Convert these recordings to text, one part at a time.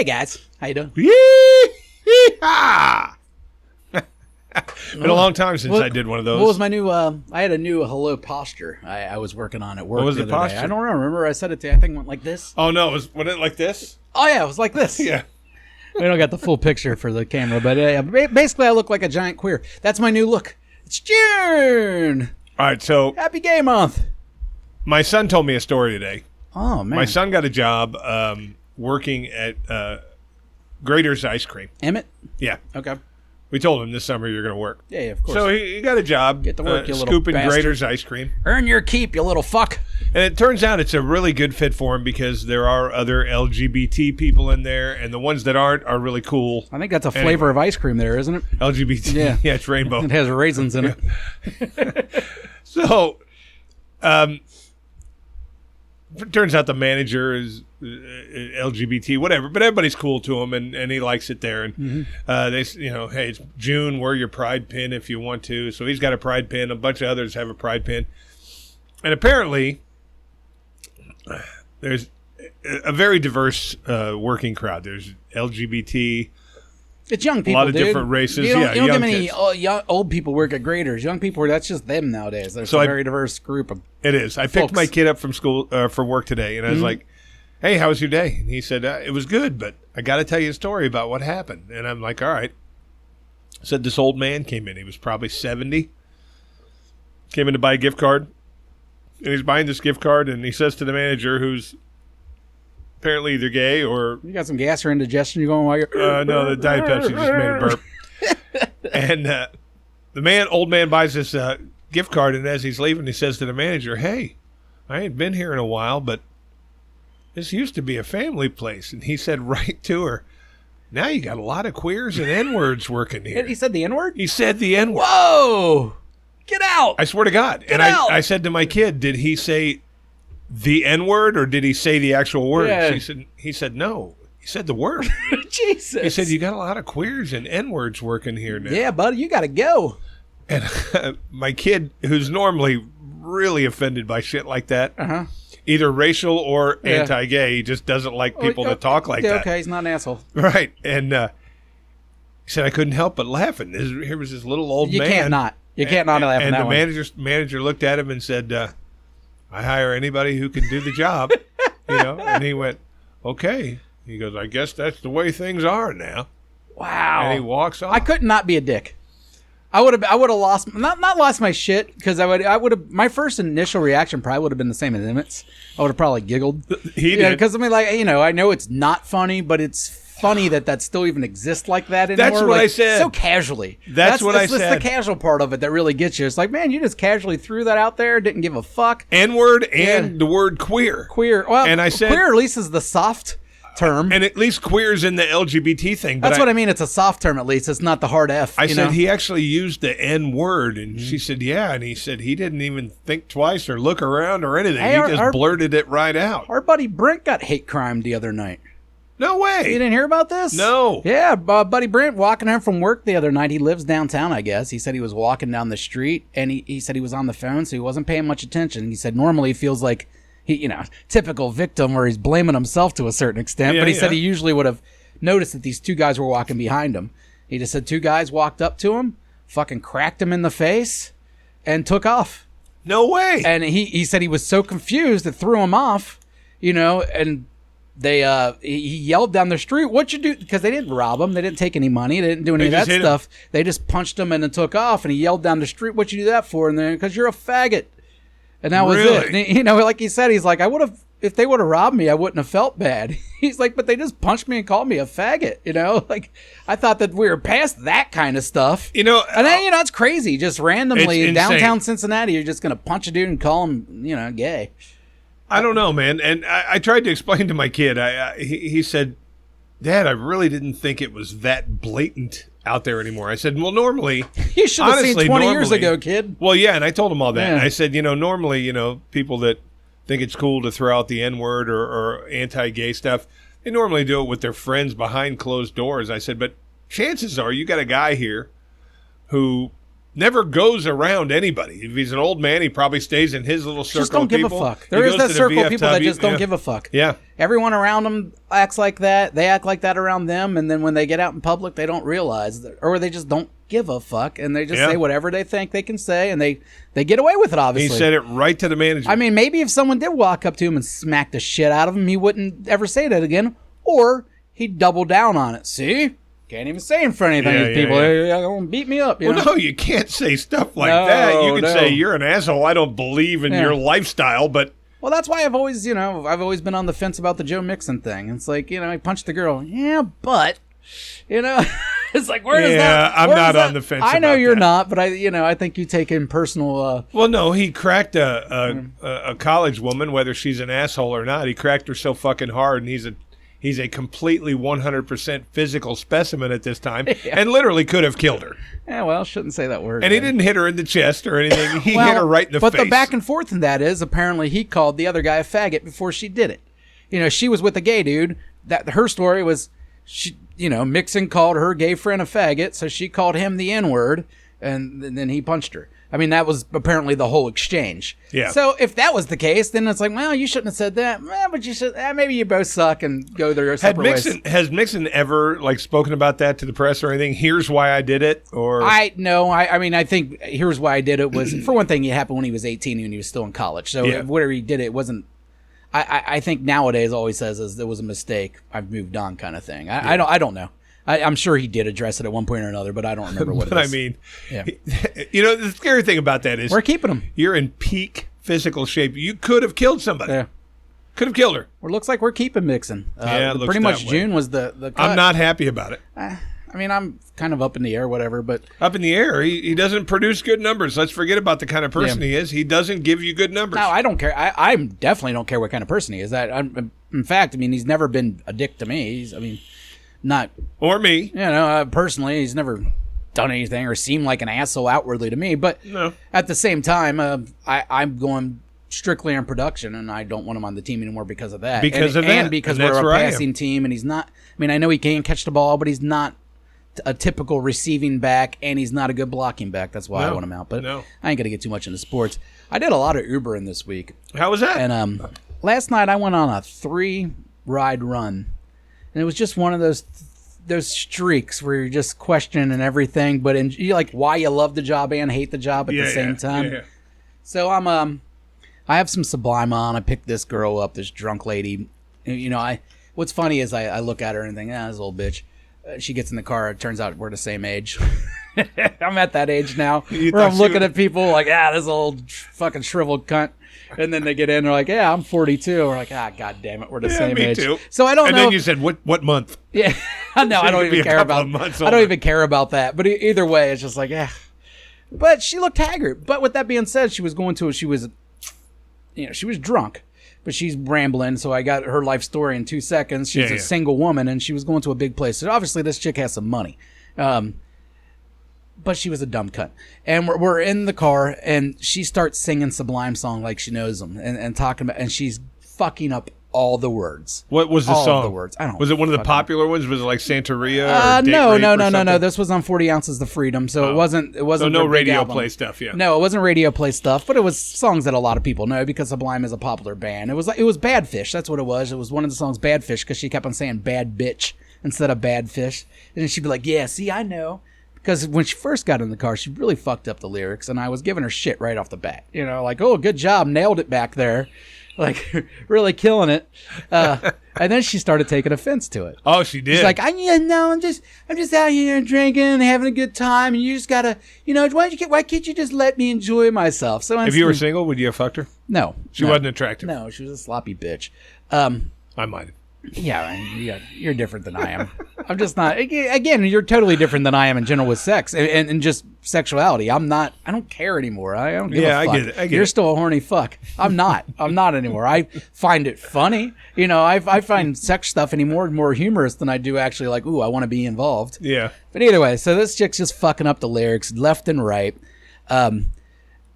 Hey guys, how you doing? Yee-haw! Been a long time since I did one of those. What was my new? I had a new hello posture. I was working on at work. What was the the other posture? day. I don't remember. I said it to you. I think it went like this. Oh no, was it like this? Oh yeah, it was like this. Yeah. We don't got the full picture for the camera, but basically I look like a giant queer. That's my new look. It's June. All right, so Happy Gay Month. my son told me a story today. Oh man. My son got a job working at Grader's Ice Cream. Emmett. Yeah. Okay. We told him this summer you're going to work. Yeah, of course. So he got a job Get to work, you little scooping bastard. Grader's Ice Cream. Earn your keep, you little fuck. And it turns out it's a really good fit for him because there are other LGBT people in there, and the ones that aren't are really cool. I think that's a flavor of ice cream there, isn't it? LGBT. Yeah. Yeah, it's rainbow. It has raisins in it. So, it turns out the manager is LGBT, whatever, but everybody's cool to him, and he likes it there. And they, hey, it's June. Wear your pride pin if you want to. So he's got a pride pin. A bunch of others have a pride pin, and apparently, there's a very diverse working crowd. There's LGBT. It's young people, A lot of dude. different races. You don't, Yeah, you don't young get many kids. old people work at graders. Young people, that's just them nowadays. There's So a I- very diverse group of. It is. I picked Folks. my kid up from school for work today, and I was like, "Hey, how was your day?" And he said, "It was good, but I got to tell you a story about what happened." And I'm like, "All right." I said this old man came in. He was probably 70. Came in to buy a gift card, and he's buying this gift card, and he says to the manager, who's apparently either gay or You got some gas or indigestion you going while you're. no, the Diet Pepsi just made a burp. And the old man buys this gift card, and as he's leaving, he says to the manager, "Hey, I ain't been here in a while, but this used to be a family place." And he said right to her, "Now you got a lot of queers and N-words working here." He said the N word? He said the N-word. Whoa! Get out! I swear to God. Get and out! I said to my kid, "Did he say the N-word or did he say the actual word?" Yeah. He said, "No. He said the word." Jesus. He said, "You got a lot of queers and N-words working here now." Yeah, buddy, you got to go. And my kid, who's normally really offended by shit like that, Uh-huh. either racial or Yeah. anti-gay, he just doesn't like people that talk like yeah, that. Okay, he's not an asshole. Right. And he said, I couldn't help but laughing. Here was this little old You man. can't not. You can't not laugh at And that the one. manager looked at him and said, I hire anybody who can do the job. And he went, okay. He goes, I guess that's the way things are now. Wow. And he walks off. I could not be a dick. I would have lost not lost my shit because I would have my first initial reaction probably would have been the same as Emmett's. I would have probably giggled. He Yeah, did. because I mean, like, I know it's not funny, but it's funny that still even exists like that anymore. That's what like, I said. So casually. That's what I It's said. the casual part of it that really gets you. It's like, man, you just casually threw that out there, didn't give a fuck. N-word and the word queer. Queer. Well, And I said- queer at least is the soft term. And at least queer's in the LGBT thing. But That's what I mean. It's a soft term at least. It's not the hard F. I you said know? he actually used the N word, and she said, yeah. And he said he didn't even think twice or look around or anything. Hey, He our- just our- blurted it right out. Our buddy Brent got hate crimed the other night. No You way. didn't hear about this? No. Yeah, buddy Brent walking home from work the other night. He lives downtown, I guess. He said he was walking down the street, and he said he was on the phone, so he wasn't paying much attention. He said normally he feels like he, typical victim where he's blaming himself to a certain extent. Yeah, But he said yeah. he usually would have noticed that these two guys were walking behind him. He just said two guys walked up to him, fucking cracked him in the face, and took off. No way. And he said he was so confused it threw him off, and they he yelled down the street, "What you do?" Because they didn't rob him, they didn't take any money, they didn't do any They of just that hit him. stuff. They just punched him and then took off. And he yelled down the street, "What you do that for?" And then because you're a faggot, and that was it. Really? And like he said, he's like, I would have. If they would have robbed me, I wouldn't have felt bad. He's like, but they just punched me and called me a faggot. Like I thought that we were past that kind of stuff. You know, and then it's crazy. Just randomly It's in insane. downtown Cincinnati, you're just gonna punch a dude and call him, gay. I don't know, man. And I tried to explain to my kid. He said, Dad, I really didn't think it was that blatant out there anymore. I said, well, normally, You should have honestly, seen 20 years normally- ago, kid. Well, yeah, and I told him all that. Yeah. I said, normally, people that think it's cool to throw out the N-word or anti-gay stuff, they normally do it with their friends behind closed doors. I said, but chances are you got a guy here who never goes around anybody. If he's an old man, he probably stays in his little circle. Just don't of give people. a fuck. There is that circle of people that just don't give a fuck. Yeah. Everyone around them acts like that. They act like that around them, and then when they get out in public, they don't realize that, or they just don't give a fuck, and they just say whatever they think they can say, and they get away with it, obviously. He said it right to the manager. I mean, maybe if someone did walk up to him and smack the shit out of him, he wouldn't ever say that again, or he'd double down on it. See? Can't even say in front of these people. They're going to beat me up. You know? No, you can't say stuff like that. You can say, you're an asshole. I don't believe in your lifestyle, but... Well, that's why I've always been on the fence about the Joe Mixon thing. It's like, I punched the girl. Yeah, but, it's like, where does that... I'm not on the fence. I know you're not, but I think you take in personal... Well, no, he cracked a college woman, whether she's an asshole or not. He cracked her so fucking hard, and he's a completely 100% physical specimen at this time, and literally could have killed her. Yeah, well, shouldn't say that word. And he didn't hit her in the chest or anything. He hit her right in the face. But the back and forth in that is, apparently he called the other guy a faggot before she did it. She was with a gay dude. Her story was, Mixon called her gay friend a faggot, so she called him the N-word, and then he punched her. I mean, that was apparently the whole exchange. Yeah. So if that was the case, then it's like, well, you shouldn't have said that. Well, but you should. Maybe you both suck and go their separate ways. Has Mixon ever spoken about that to the press or anything? Here's why I did it, or I think here's why I did it was, for one thing, it happened when he was 18 and he was still in college. So whatever he did, it wasn't. I think nowadays all he says is, it was a mistake. I've moved on, kind of thing. I don't know. I'm sure he did address it at one point or another, but I don't remember what it is. I mean, the scary thing about that is we're keeping him. You're in peak physical shape. You could have killed somebody. Yeah. Could have killed her. Well, it looks like we're keeping Mixon. It looks pretty much way. June was the cut. I'm not happy about it. I mean, I'm kind of up in the air, whatever, but... Up in the air? He doesn't produce good numbers. Let's forget about the kind of person he is. He doesn't give you good numbers. No, I don't care. I definitely don't care what kind of person he is. In fact, he's never been a dick to me. Not... Or me. Personally, he's never done anything or seemed like an asshole outwardly to me, but at the same time, I'm going strictly on production, and I don't want him on the team anymore because of that. And because we're a passing team, and he's not... I know he can catch the ball, but he's not a typical receiving back, and he's not a good blocking back. That's why I want him out. But I ain't going to get too much into sports. I did a lot of Ubering this week. How was that? And last night I went on a 3-ride run. And it was just one of those streaks where you're just questioning everything, but you why you love the job and hate the job at the same time. Yeah. So I have some Sublime on. I picked this girl up, this drunk lady. What's funny is I look at her and think, this old bitch. She gets in the car. It turns out we're the same age. I'm at that age now where I'm looking at people like, this old fucking shriveled cunt. And then they get in, they're like, I'm 42. We're like, God damn it, we're the same age. Too. So I don't know. And then you said, what month? Yeah, no, I don't even care about. I don't even care about that. But either way, it's just like, But she looked haggard. But with that being said, she was drunk, but she's rambling. So I got her life story in 2 seconds. She's a single woman, and she was going to a big place. So obviously, this chick has some money. But she was a dumb cunt. And we're in the car, and she starts singing Sublime song like she knows them, and talking about, and she's fucking up all the words. What was the song? All the words. I don't. Was it one of the popular ones? Was it like Santeria? No. This was on 40 Ounces of Freedom, so it wasn't. So no radio play stuff. Yeah. No, it wasn't radio play stuff, but it was songs that a lot of people know because Sublime is a popular band. It was Bad Fish. That's what it was. It was one of the songs Bad Fish because she kept on saying bad bitch instead of bad fish, and then she'd be like, see, I know. Because when she first got in the car, she really fucked up the lyrics, and I was giving her shit right off the bat. Oh, good job, nailed it back there. Really killing it. And then she started taking offense to it. Oh, she did? She's like, I'm just out here drinking and having a good time, and you just gotta, why can't you just let me enjoy myself? So if you were single, would you have fucked her? No. She wasn't attractive? No, she was a sloppy bitch. I might have. Yeah, you're different than I am. I'm just not. Again, you're totally different than I am in general with sex and just sexuality. I'm not. I don't care anymore. I don't give a fuck. I get it. You're still a horny fuck. I'm not. I'm not anymore. I find it funny. I find sex stuff anymore more humorous than I do actually like, ooh, I want to be involved. Yeah. But either way, so this chick's just fucking up the lyrics left and right.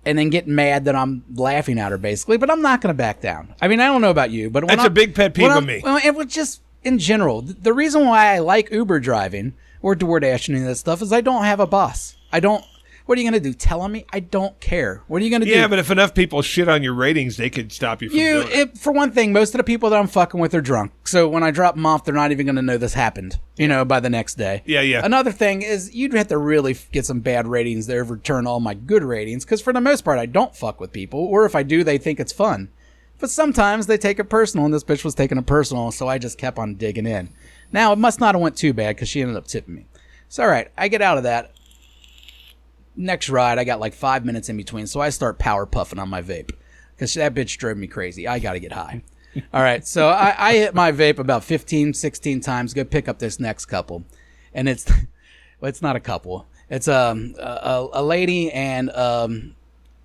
And then getting mad that I'm laughing at her, basically. But I'm not going to back down. I don't know about you, but that's a big pet peeve of me. Well, it was just in general. The reason why I like Uber driving or DoorDash and that stuff is I don't have a boss. What are you going to do? Tell me? I don't care. What are you going to do? Yeah, but if enough people shit on your ratings, they could stop you from doing it. For one thing, most of the people that I'm fucking with are drunk. So when I drop them off, they're not even going to know this happened, by the next day. Yeah. Another thing is you'd have to really get some bad ratings to overturn all my good ratings, because for the most part, I don't fuck with people. Or if I do, they think it's fun. But sometimes they take it personal, and this bitch was taking it personal, so I just kept on digging in. Now, it must not have went too bad, because she ended up tipping me. So, all right, I get out of that. Next ride, I got like 5 minutes in between, so I start power puffing on my vape because that bitch drove me crazy. I got to get high. All right, so I hit my vape about 15, 16 times, go pick up this next couple. And it's not a couple. It's a lady and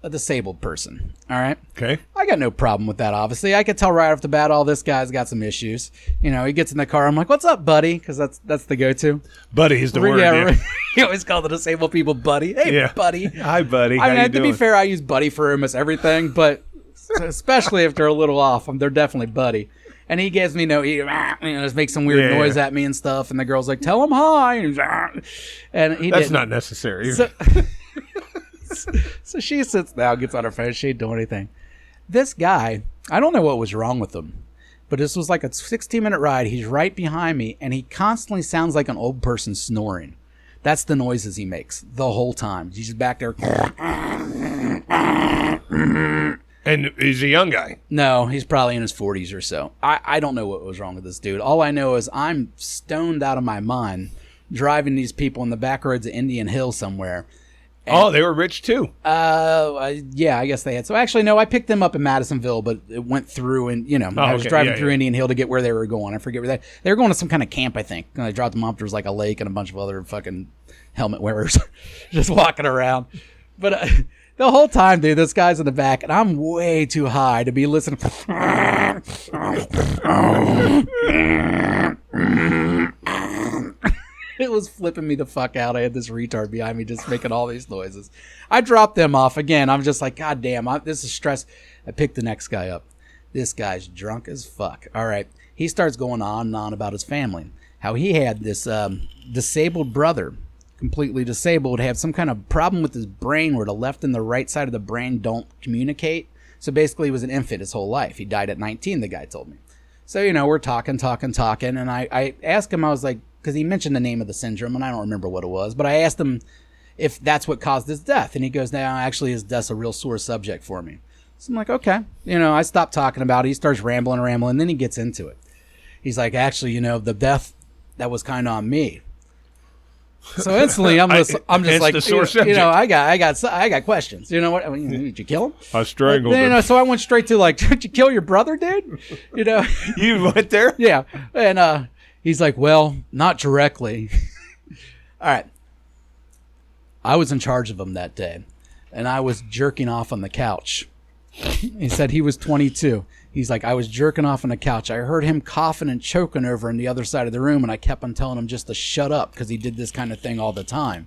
a disabled person. All right? Okay. I got no problem with that, obviously. I could tell right off the bat all this guy's got some issues. He gets in the car. I'm like, what's up, buddy? Because that's the go-to. Buddy is the word. Yeah. You always call the disabled people buddy. Hey, buddy. Hi, buddy. I mean, to be fair, I use buddy for almost everything, but especially if they're a little off, they're definitely buddy. And he gives me just makes some weird noise at me and stuff. And the girl's like, tell him hi. And that's not necessary. So she sits down, gets on her phone. She ain't doing anything. This guy, I don't know what was wrong with him, but this was like a 16-minute ride. He's right behind me, and he constantly sounds like an old person snoring. That's the noises he makes the whole time. He's just back there. And he's a young guy. No, he's probably in his 40s or so. I don't know what was wrong with this dude. All I know is I'm stoned out of my mind driving these people in the back roads of Indian Hill somewhere. And, they were rich too. Yeah, I guess they had. So actually, no, I picked them up in Madisonville, but it went through and, I was driving through Indian Hill to get where they were going. I forget where they were going to some kind of camp, I think. And I dropped them off. There was like a lake and a bunch of other fucking helmet wearers just walking around. But the whole time, dude, this guy's in the back, and I'm way too high to be listening. It was flipping me the fuck out. I had this retard behind me just making all these noises. I dropped them off again. I'm just like, God damn, this is stress. I picked the next guy up. This guy's drunk as fuck. All right. He starts going on and on about his family. How he had this disabled brother, completely disabled, have some kind of problem with his brain where the left and the right side of the brain don't communicate. So basically he was an infant his whole life. He died at 19, the guy told me. So, we're talking. And I asked him, I was like, because he mentioned the name of the syndrome, and I don't remember what it was, but I asked him if that's what caused his death. And he goes, no, actually his death's a real sore subject for me. So I'm like, okay. I stopped talking about it. He starts rambling, and then he gets into it. He's like, actually, the death, that was kind of on me. So instantly, I'm just like, the sore subject. I got questions. You know what? I mean, did you kill him? I strangled him. So I went straight to like, did you kill your brother, dude? You went there? Yeah. And he's like, well, not directly. All right. I was in charge of him that day, and I was jerking off on the couch. He said he was 22. He's like, I was jerking off on the couch. I heard him coughing and choking over on the other side of the room, and I kept on telling him just to shut up because he did this kind of thing all the time.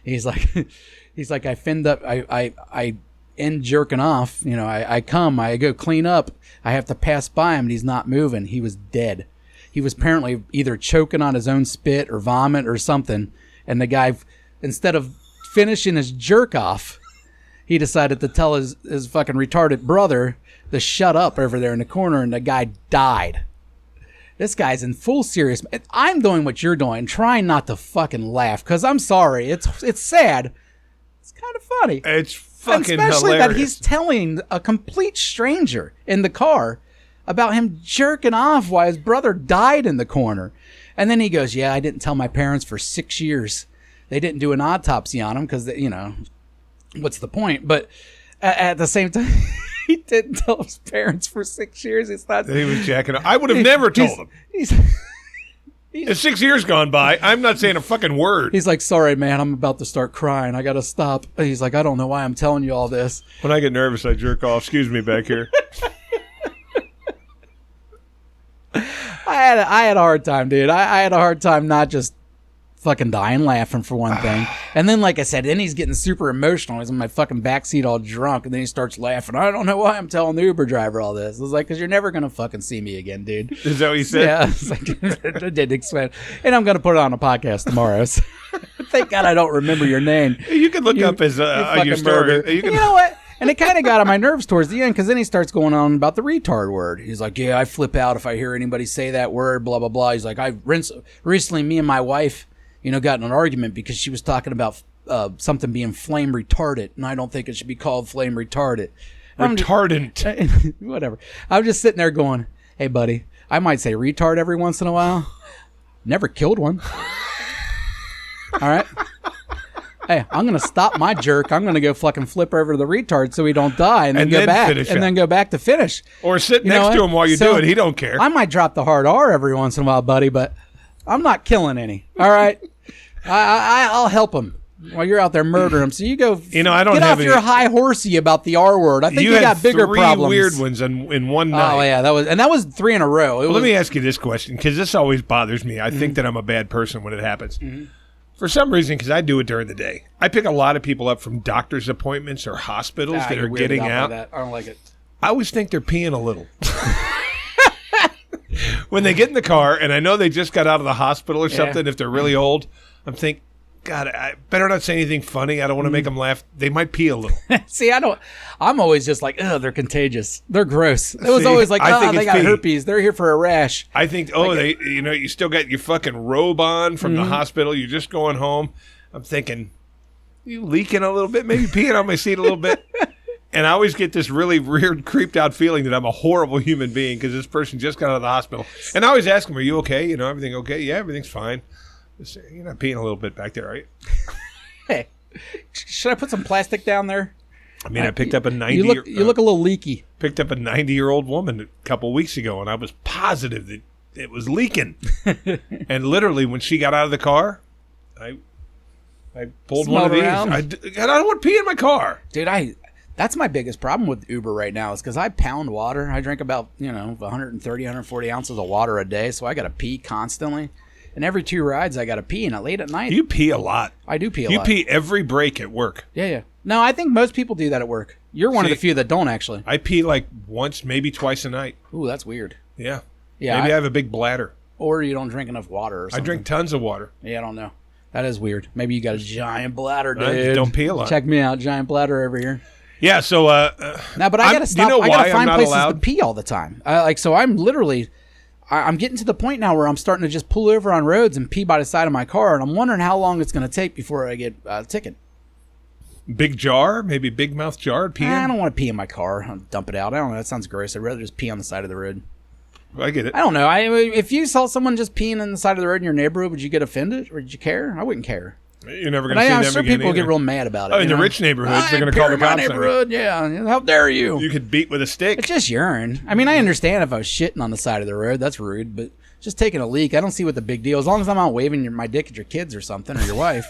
He's like, I finned up. I end jerking off. I come. I go clean up. I have to pass by him, and he's not moving. He was dead. He was apparently either choking on his own spit or vomit or something. And the guy, instead of finishing his jerk off, he decided to tell his fucking retarded brother to shut up over there in the corner, and the guy died. This guy's in full serious. I'm doing what you're doing, trying not to fucking laugh, because I'm sorry. It's sad. It's kind of funny. It's fucking especially hilarious. That he's telling a complete stranger in the car about him jerking off while his brother died in the corner. And then he goes, yeah, I didn't tell my parents for 6 years. They didn't do an autopsy on him because, what's the point? But at the same time, he didn't tell his parents for 6 years. It's not that he was jacking off. I would have never told him. It's 6 years gone by. I'm not saying a fucking word. He's like, sorry, man, I'm about to start crying. I got to stop. He's like, I don't know why I'm telling you all this. When I get nervous, I jerk off. Excuse me back here. I had a hard time, dude. I had a hard time not just fucking dying laughing for one thing. And then, like I said, then he's getting super emotional. He's in my fucking backseat all drunk, and then he starts laughing. I don't know why I'm telling the Uber driver all this. I was like, because you're never going to fucking see me again, dude. Is that what you said? Yeah. It's like, I did explain. And I'm going to put it on a podcast tomorrow. So, thank God I don't remember your name. You can look up his your story. You know what? And it kind of got on my nerves towards the end, because then he starts going on about the retard word. He's like, yeah, I flip out if I hear anybody say that word, blah, blah, blah. He's like, recently, me and my wife, got in an argument because she was talking about something being flame retardant, and I don't think it should be called flame retardant. Retardant. Whatever. I'm just sitting there going, hey, buddy, I might say retard every once in a while. Never killed one. All right? Hey, I'm going to stop my jerk. I'm going to go fucking flip over to the retard so he don't die, and then go back. And then go back to finish. Or sit next to him while you do it. He don't care. I might drop the hard R every once in a while, buddy, but I'm not killing any. All right? I'll help him while you're out there murdering him. So you go I don't get have off your high horsey about the R word. I think you got bigger problems. Three weird ones in one night. Oh, yeah. That was 3 in a row. Let me ask you this question, because this always bothers me. I think that I'm a bad person when it happens. Mm-hmm. For some reason, because I do it during the day, I pick a lot of people up from doctor's appointments or hospitals that are getting out. I don't like it. I always think they're peeing a little. When they get in the car, and I know they just got out of the hospital or something, if they're really old, I'm thinking, God, I better not say anything funny. I don't want to make them laugh. They might pee a little. See, I'm always just like, they're contagious. They're gross. It was always like, they got herpes. They're here for a rash. I think, you still got your fucking robe on from the hospital. You're just going home. I'm thinking, you leaking a little bit, maybe peeing on my seat a little bit. And I always get this really weird, creeped out feeling that I'm a horrible human being because this person just got out of the hospital. And I always ask them, are you okay? Everything okay? Yeah, everything's fine. You're not peeing a little bit back there, are you? Hey, should I put some plastic down there? I mean, I picked up a 90. You look a little leaky. Picked up a 90-year-old woman a couple of weeks ago, and I was positive that it was leaking. And literally, when she got out of the car, I pulled one of these. I don't want to pee in my car, dude. That's my biggest problem with Uber right now is because I pound water. I drink about 130, 140 ounces of water a day, so I got to pee constantly. And every 2 rides, I got to pee, and late at night. You pee a lot. I do pee a lot. You pee every break at work. Yeah. No, I think most people do that at work. You're one of the few that don't, actually. I pee like once, maybe twice a night. Ooh, that's weird. Yeah. Maybe I have a big bladder. Or you don't drink enough water or something. I drink tons of water. Yeah, I don't know. That is weird. Maybe you got a giant bladder, dude. I don't pee a lot. Check me out. Giant bladder over here. Yeah, so... now, but I got to stop. I got to find places to pee all the time. So I'm literally... I'm getting to the point now where I'm starting to just pull over on roads and pee by the side of my car, and I'm wondering how long it's going to take before I get a ticket. Big jar? Maybe big mouth jar? Pee I don't want to pee in my car. I'll dump it out. I don't know. That sounds gross. I'd rather just pee on the side of the road. I get it. I don't know. If you saw someone just peeing on the side of the road in your neighborhood, would you get offended or did you care? I wouldn't care. You're never going to see them again. I'm sure people get real mad about it. Oh, in the rich neighborhoods, they're going to call the cops on you. Yeah, how dare you? You could beat with a stick. It's just urine. I mean, I understand if I was shitting on the side of the road. That's rude, but just taking a leak, I don't see what the big deal is. As long as I'm not waving my dick at your kids or something or your wife.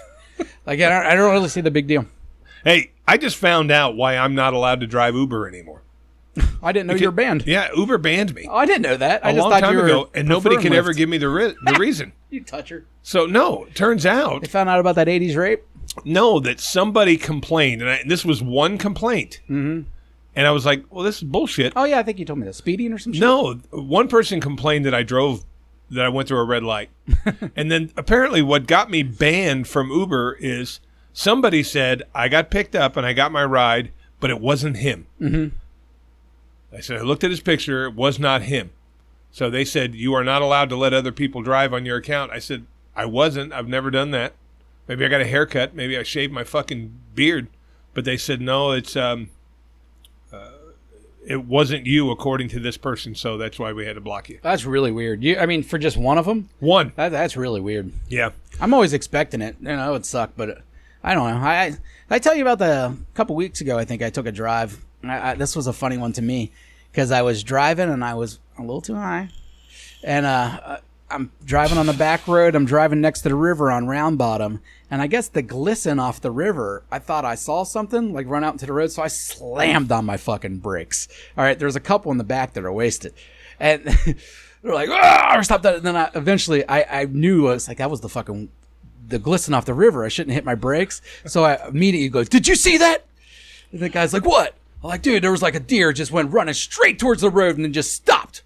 I don't really see the big deal. Hey, I just found out why I'm not allowed to drive Uber anymore. I didn't know you were banned. Yeah, Uber banned me. Oh, I didn't know that. A long time ago, and nobody could ever give me the reason. You touch her. So, no, turns out... They found out about that 80s rape? No, that somebody complained, and this was one complaint. Mm-hmm. And I was like, well, this is bullshit. Oh, yeah, I think you told me that. Speeding or some shit? No, one person complained that I went through a red light. And then apparently what got me banned from Uber is somebody said, I got picked up and I got my ride, but it wasn't him. Mm-hmm. I said, I looked at his picture. It was not him. So they said, you are not allowed to let other people drive on your account. I said, I wasn't. I've never done that. Maybe I got a haircut. Maybe I shaved my fucking beard. But they said, no, it's it wasn't you according to this person. So that's why we had to block you. That's really weird. For just one of them? One. That's really weird. Yeah. I'm always expecting it. It would suck, but I don't know. I tell you about a couple weeks ago, I think I took a drive. This was a funny one to me because I was driving and I was a little too high. And I'm driving on the back road. I'm driving next to the river on Round Bottom. And I guess the glisten off the river, I thought I saw something like run out into the road. So I slammed on my fucking brakes. All right, there's a couple in the back that are wasted. And they're like, stop that. And then eventually I knew it was like that was the fucking the glisten off the river. I shouldn't hit my brakes. So I immediately goes, "Did you see that?" And the guy's like, "What?" I'm like, "Dude, there was like a deer just went running straight towards the road and then just stopped."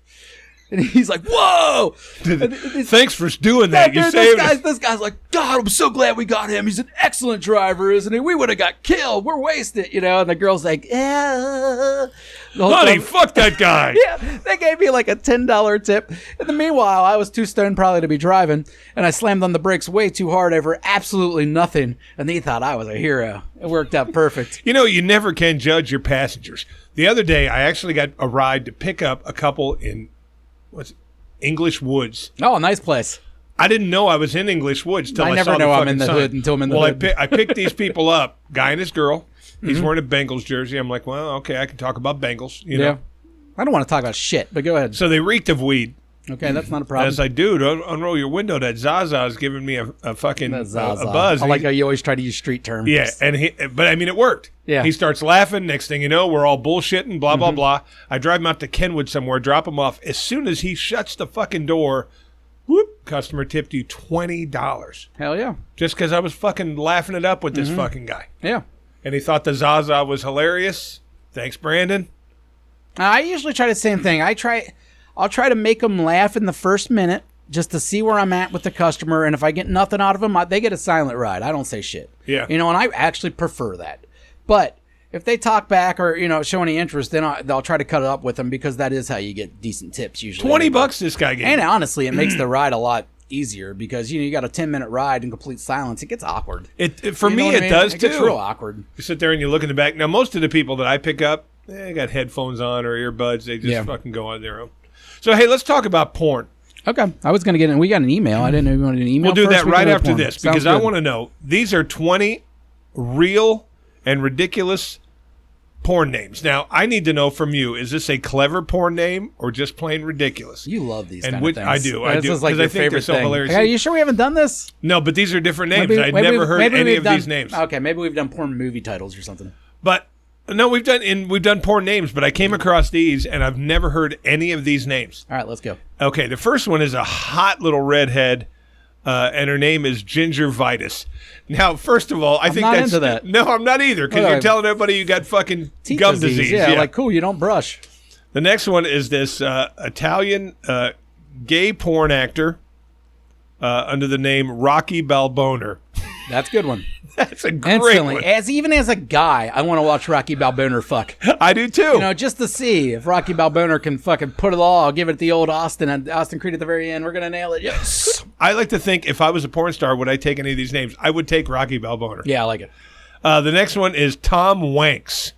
And he's like, "Whoa!" Thanks for doing that. You saved us. This guy's like, "God, I'm so glad we got him. He's an excellent driver, isn't he? We would have got killed. We're wasted, you know." And the girl's like, "Yeah." Honey, fuck that guy. Yeah, they gave me like a $10 tip. In the meanwhile, I was too stoned probably to be driving, and I slammed on the brakes way too hard over absolutely nothing. And they thought I was a hero. It worked out perfect. You know, you never can judge your passengers. The other day, I actually got a ride to pick up a couple in English Woods. Oh, nice place. I didn't know I was in English Woods till I never saw know the I'm fucking in the sign. hood until I'm in the hood. I picked these people up, guy and his girl. He's wearing a Bengals jersey. I'm like, well, okay, I can talk about Bengals. You know? I don't want to talk about shit, but go ahead. So they reeked of weed. Okay, that's not a problem. As I do, unroll your window. That Zaza is giving me a fucking a buzz. I like how you always try to use street terms. Yeah, but I mean, it worked. Yeah. He starts laughing. Next thing you know, we're all bullshitting, blah, blah, blah. I drive him out to Kenwood somewhere, drop him off. As soon as he shuts the fucking door, whoop, customer tipped you $20. Hell yeah. Just because I was fucking laughing it up with this fucking guy. Yeah. And he thought the Zaza was hilarious. Thanks, Brandon. I usually try the same thing. I'll try to make them laugh in the first minute just to see where I'm at with the customer. And if I get nothing out of them, they get a silent ride. I don't say shit. Yeah. You know, and I actually prefer that. But if they talk back or, you know, show any interest, then I'll try to cut it up with them because that is how you get decent tips usually. $20 this guy gave. And honestly, it makes the ride a lot easier because, you know, you got a 10-minute ride in complete silence. It gets awkward. For me, it does too. It gets real awkward. You sit there and you look in the back. Now, most of the people that I pick up, they got headphones on or earbuds. They just fucking go on their own. So, hey, let's talk about porn. Okay. I was going to get in. We got an email. I didn't know you wanted an email. We'll do first. that right after porn. this because I want to know. These are 20 real and ridiculous porn names. Now, I need to know from you, is this a clever porn name or just plain ridiculous? You love these and kind of things. I do. This is like your I think they're favorite so thing. hilarious. Are you sure we haven't done this? No, but these are different names. I'd never heard any of these names. Okay, maybe we've done porn movie titles or something. But no, we've done porn names, but I came across these and I've never heard any of these names. All right, let's go. Okay, the first one is a hot little redhead, and her name is Ginger Vitus. Now, first of all, I think not that's into that. No, I'm not either because you're telling everybody you got fucking Teeth gum disease. Yeah, like cool, you don't brush. The next one is this Italian gay porn actor under the name Rocky Balboner. That's a good one. That's a great Instantly, one. even as a guy, I want to watch Rocky Balboner fuck. I do too. You know, just to see if Rocky Balboner can fucking put it all. I'll give it the old Austin Creed at the very end. We're gonna nail it. Yes. I like to think if I was a porn star, would I take any of these names? I would take Rocky Balboner. Yeah, I like it. The next one is Tom Wanks.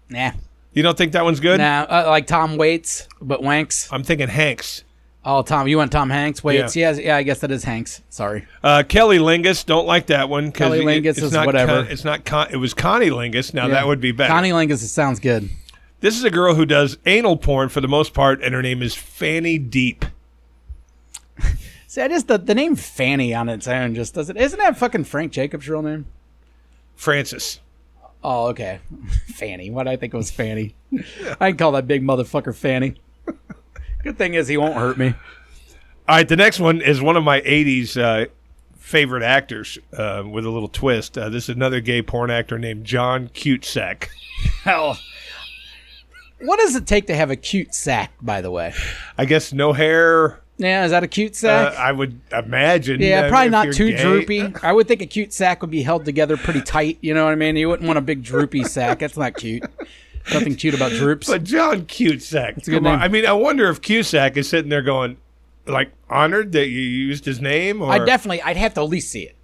Nah. You don't think that one's good? Nah, like Tom Waits, but Wanks. I'm thinking Hanks. Oh, Tom, you want Tom Hanks? Waits? Yeah, I guess that is Hanks. Sorry. Kelly Lingus. Don't like that one. Kelly Lingus is whatever. It's not. It was Connie Lingus. Now that would be better. Connie Lingus sounds good. This is a girl who does anal porn for the most part, and her name is Fanny Deep. See, the name Fanny on its own just doesn't. Isn't that fucking Frank Jacobs' real name? Francis. Oh, okay. Fanny. What I think it was Fanny. I can call that big motherfucker Fanny. Good thing is he won't hurt me. All right, the next one is one of my 80s favorite actors with a little twist. This is another gay porn actor named John Cutesack. Hell. What does it take to have a cute sack, by the way? I guess no hair. Yeah, is that a cute sack? I would imagine. Yeah, probably if not you're too gay. droopy. I would think a cute sack would be held together pretty tight. You know what I mean? You wouldn't want a big droopy sack. That's not cute. Nothing cute about droops. But John Cutesack. That's a good name. I mean, I wonder if Cusack is sitting there going, like, honored that you used his name? Or I'd have to at least see it.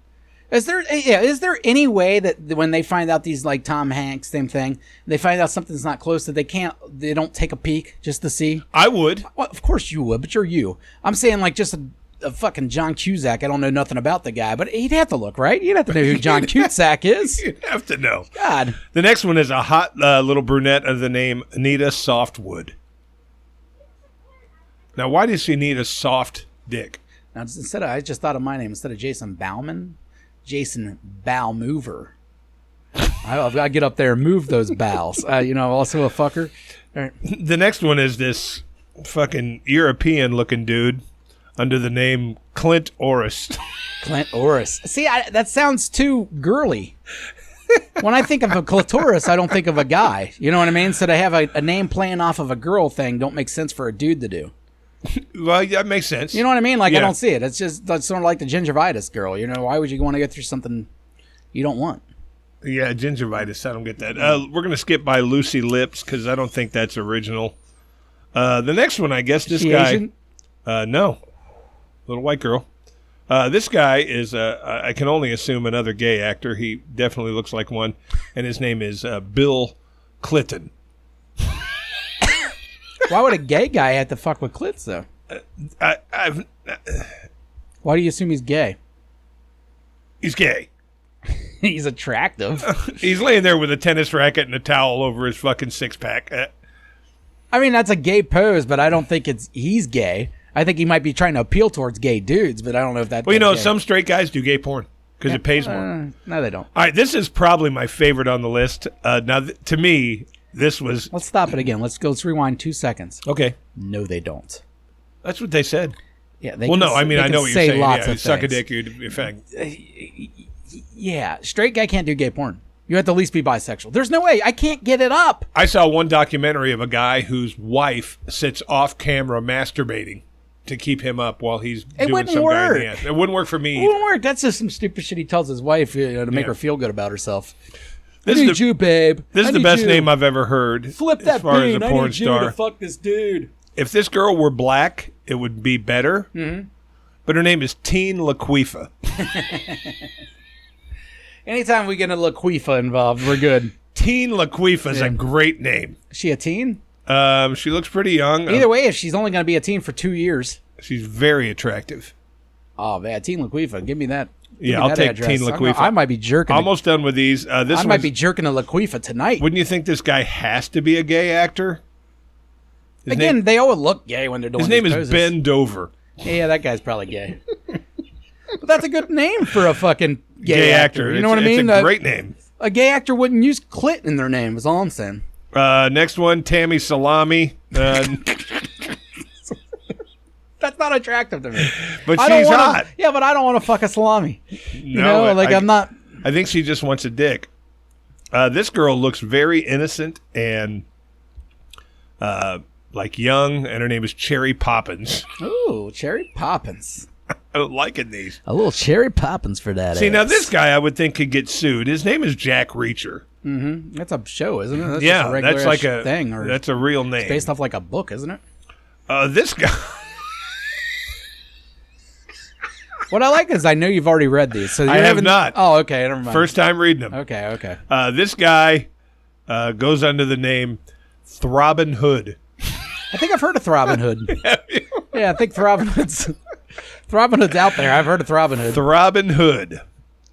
Is there any way that when they find out these, like Tom Hanks, same thing, they find out something's not close that they don't take a peek just to see? I would. Well, of course you would, but you're you. I'm saying like just a fucking John Cusack. I don't know nothing about the guy, but he'd have to look, right? You'd have to know who John Cusack is. You'd have to know. God. The next one is a hot little brunette of the name Anita Softwood. Now, why does she need a soft dick? Now, I just thought of my name. Instead of Jason Bauman, Jason Bow Mover. I've got to get up there and move those bowels. Also a fucker. All right. The next one is this fucking European-looking dude. under the name Clint Orris. Clint Orris. See, that sounds too girly. When I think of a clitoris, I don't think of a guy. You know what I mean? So to have a name playing off of a girl thing don't make sense for a dude to do. Well, yeah, that makes sense. You know what I mean? Like, Yeah. I don't see it. That's sort of like the gingivitis girl. You know, why would you want to go through something you don't want? Yeah, gingivitis. I don't get that. We're going to skip by Lucy Lips because I don't think that's original. The next one, I guess, this She guy. Asian? No. Little white girl. This guy is, I can only assume, another gay actor. He definitely looks like one. And his name is Bill Clinton. Why would a gay guy have to fuck with clits, though? Why do you assume he's gay? He's gay. He's attractive. He's laying there with a tennis racket and a towel over his fucking six-pack. I mean, that's a gay pose, but I don't think he's gay. I think he might be trying to appeal towards gay dudes, but I don't know if that. Well, you know, gay. some straight guys do gay porn because it pays more. No, they don't. All right, this is probably my favorite on the list. Now, to me, this was... Let's stop it again. Let's rewind 2 seconds. Okay. No, they don't. That's what they said. Yeah. Well, no, I mean, I know what you're saying. Lots Yeah, of suck a things. dick, you're a fag. Yeah, straight guy can't do gay porn. You have to at least be bisexual. There's no way. I can't get it up. I saw one documentary of a guy whose wife sits off camera masturbating to keep him up while he's doing wouldn't some guy in work. the ass. It wouldn't work for me It either. won't work. That's just some stupid shit he tells his wife to make Yeah. her feel good about herself. This I is need the- you, babe. This I is the need best you. name I've ever heard. Flip as that far bean. as a I porn need you star. to fuck this dude. If this girl were black, it would be better. Mm-hmm. But her name is Teen Laquifa. Anytime we get a Laquifa involved, we're good. Teen Laquifa is a great name. Is she a teen? She looks pretty young. Either way, if she's only going to be a teen for 2 years. She's very attractive. Oh, man. Teen Laquifa. Give me that. Give Yeah, me I'll that take address. Teen Laquifa. I might be jerking. Almost done with these. This I might be jerking a Laquifa tonight. Wouldn't you think this guy has to be a gay actor? Again, they always look gay when they're doing His name these is poses. Ben Dover. Yeah, that guy's probably gay. But that's a good name for a fucking gay actor. You know what I mean? It's a great name. A gay actor wouldn't use clit in their name, is all I'm saying. Next one, Tammy Salami. That's not attractive to me. But I don't she's wanna- hot. Yeah, but I don't want to fuck a salami. You No, know, like I'm not. I think she just wants a dick. This girl looks very innocent and like young, and her name is Cherry Poppins. Ooh, Cherry Poppins. I'm liking these. A little Cherry Poppins for that. See, now this guy I would think could get sued. His name is Jack Reacher. Mm-hmm. That's a show, isn't it? That's just Yeah, a regular that's like a thing, or that's a real name. it's based off like a book, isn't it? This guy. What I like is I know you've already read these, so you I have haven't- not. Oh, okay, never mind. First time reading them. Okay. This guy goes under the name Throbbing Hood. I think I've heard of Throbbing Hood. Yeah, I think Throbbing Hood's out there. I've heard of Throbbing Hood. Throbbing Hood.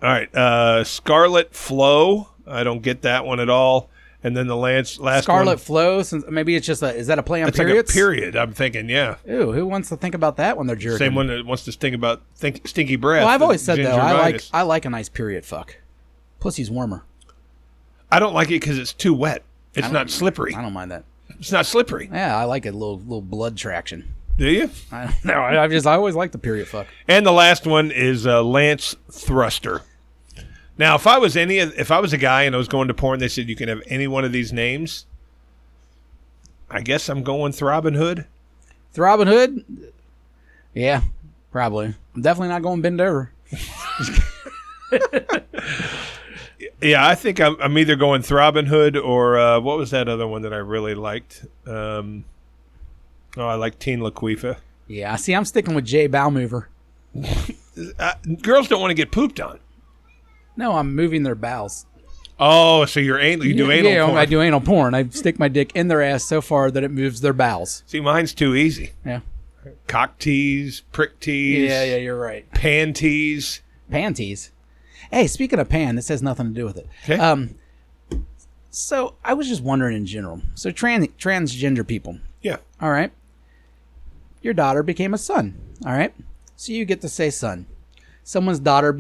All right. Scarlet Flow. I don't get that one at all. And then the last Scarlet one. Flow. Since maybe it's just is that a play on It's like a periods? period. I'm thinking, yeah. Ooh, who wants to think about that when they're jerking? Same one that wants to think about stinky breath. Well, I've always said though, gingivitis. I like a nice period fuck. Pussy's warmer. I don't like it because it's too wet. It's not slippery. I don't mind that. It's not slippery. Yeah, I like a little blood traction. Do you? I don't know. I always like the period fuck. And the last one is Lance Thruster. Now, if I was a guy and I was going to porn, they said you can have any one of these names. I guess I'm going Throbbing Hood. Throbbing Hood? Yeah, probably. I'm definitely not going bend over. Yeah, I think I'm either going Throbbing Hood or what was that other one that I really liked? I like Teen Laquifa. Yeah, see, I'm sticking with Jay Bowmover. Girls don't want to get pooped on. No, I'm moving their bowels. Oh, so you do anal porn. I do anal porn. I stick my dick in their ass so far that it moves their bowels. See, mine's too easy. Yeah. Cock tease, prick tease. Yeah, you're right. Panties. Panties. Hey, speaking of pan, this has nothing to do with it. Okay. So I was just wondering in general. So transgender people. Yeah. All right. Your daughter became a son. All right. So you get to say son. Someone's son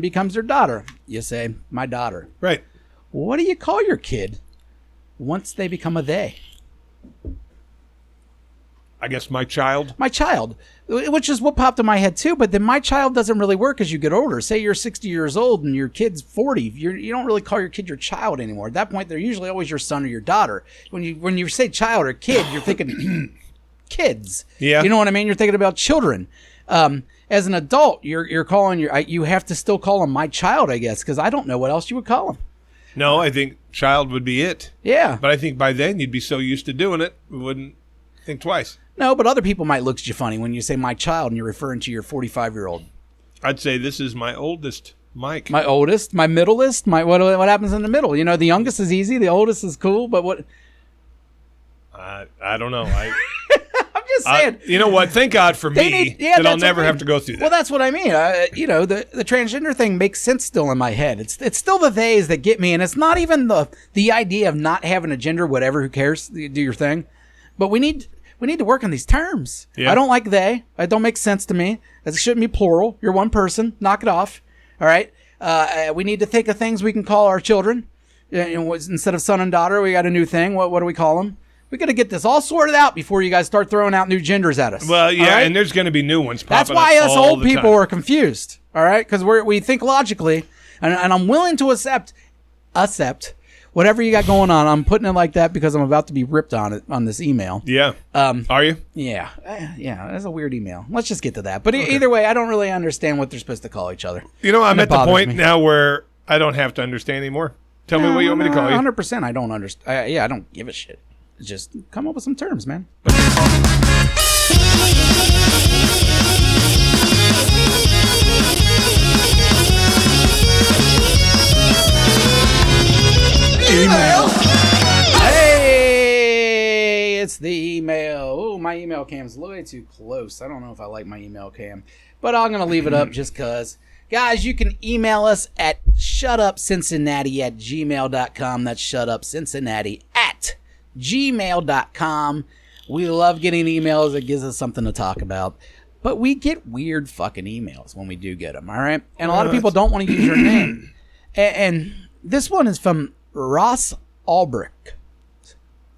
becomes their daughter. You say, my daughter. Right. What do you call your kid once they become a they? I guess my child. My child, which is what popped in my head too. But then my child doesn't really work as you get older. Say you're 60 years old and your kid's 40. You don't really call your kid your child anymore. At that point, they're usually always your son or your daughter. When you say child or kid, you're thinking kids. Yeah. You know what I mean? You're thinking about children. As an adult, you're calling you have to still call him my child, I guess, because I don't know what else you would call him. No, I think child would be it. Yeah. But I think by then you'd be so used to doing it, you wouldn't think twice. No, but other people might look at you funny when you say my child and you're referring to your 45-year-old. I'd say this is my oldest, Mike. My oldest, my middleest, what happens in the middle? You know, the youngest is easy, the oldest is cool, but what? I don't know. I'm just saying. You know what? Thank God for me that I'll never have to go through that. Well, that's what I mean. The transgender thing makes sense still in my head. It's still the theys that get me, and it's not even the idea of not having a gender, whatever, who cares, do your thing. But we need to work on these terms. Yeah. I don't like they. It don't make sense to me. It shouldn't be plural. You're one person. Knock it off. All right? We need to think of things we can call our children. Instead of son and daughter, we got a new thing. What do we call them? We got to get this all sorted out before you guys start throwing out new genders at us. Well, yeah, right? And there's going to be new ones popping up. That's why us old people time. are confused, all right? Because we think logically, and I'm willing to accept whatever you got going on. I'm putting it like that because I'm about to be ripped on it on this email. Yeah. Are you? Yeah. Yeah, that's a weird email. Let's just get to that. But either way, I don't really understand what they're supposed to call each other. You know, I'm at the point now where I don't have to understand anymore. Tell me what you want me to call you. 100% I don't understand. I don't give a shit. Just come up with some terms, man. Email. Hey, it's the email. Oh, my email cam's way too close. I don't know if I like my email cam, but I'm going to leave it up just because. Guys, you can email us at shutupcincinnati@gmail.com. That's shutupcincinnati@gmail.com. We love getting emails. It gives us something to talk about. But we get weird fucking emails when we do get them, all right? And a lot of people don't want to use your name. And this one is from Ross Albrecht.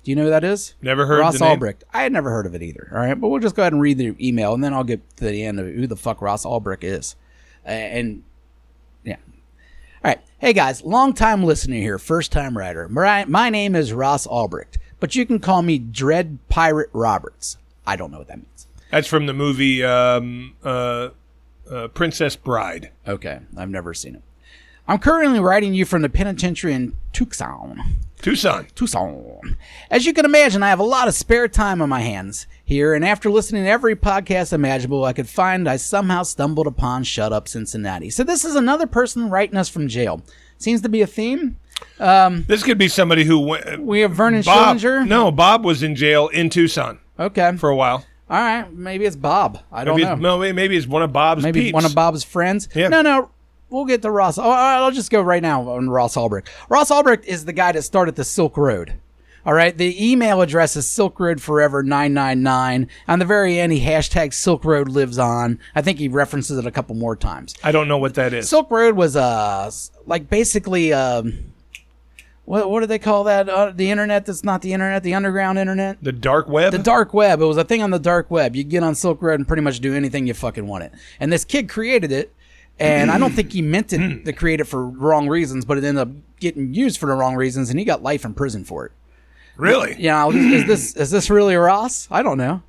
Do you know who that is? Never heard Ross the name. Albrecht. I had never heard of it either, all right? But we'll just go ahead and read the email, and then I'll get to the end of who the fuck Ross Albrecht is. And yeah. All right. Hey, guys, long-time listener here, first-time writer. My name is Ross Albrecht, but you can call me Dread Pirate Roberts. I don't know what that means. That's from the movie Princess Bride. Okay. I've never seen it. I'm currently writing you from the penitentiary in Tucson. As you can imagine, I have a lot of spare time on my hands here, and after listening to every podcast imaginable I could find, I somehow stumbled upon Shut Up Cincinnati. So this is another person writing us from jail. Seems to be a theme. This could be somebody who went. We have Vernon Schillinger. No, Bob was in jail in Tucson. Okay. For a while. All right. Maybe it's Bob. I don't know. No, maybe it's one of Bob's peeps. One of Bob's friends. Yeah. No. We'll get to Ross. I'll just go right now on Ross Albrecht. Ross Albrecht is the guy that started the Silk Road. All right. The email address is Silk Road Forever 999. On the very end, he hashtag Silk Road lives on. I think he references it a couple more times. I don't know what that is. Silk Road was like basically what do they call that? The internet that's not the internet, the underground internet? The dark web? The dark web. It was a thing on the dark web. You get on Silk Road and pretty much do anything you fucking wanted. And this kid created it. And I don't think he meant it to create it for wrong reasons, but it ended up getting used for the wrong reasons, and he got life in prison for it. Really? Yeah. Is this really Ross? I don't know.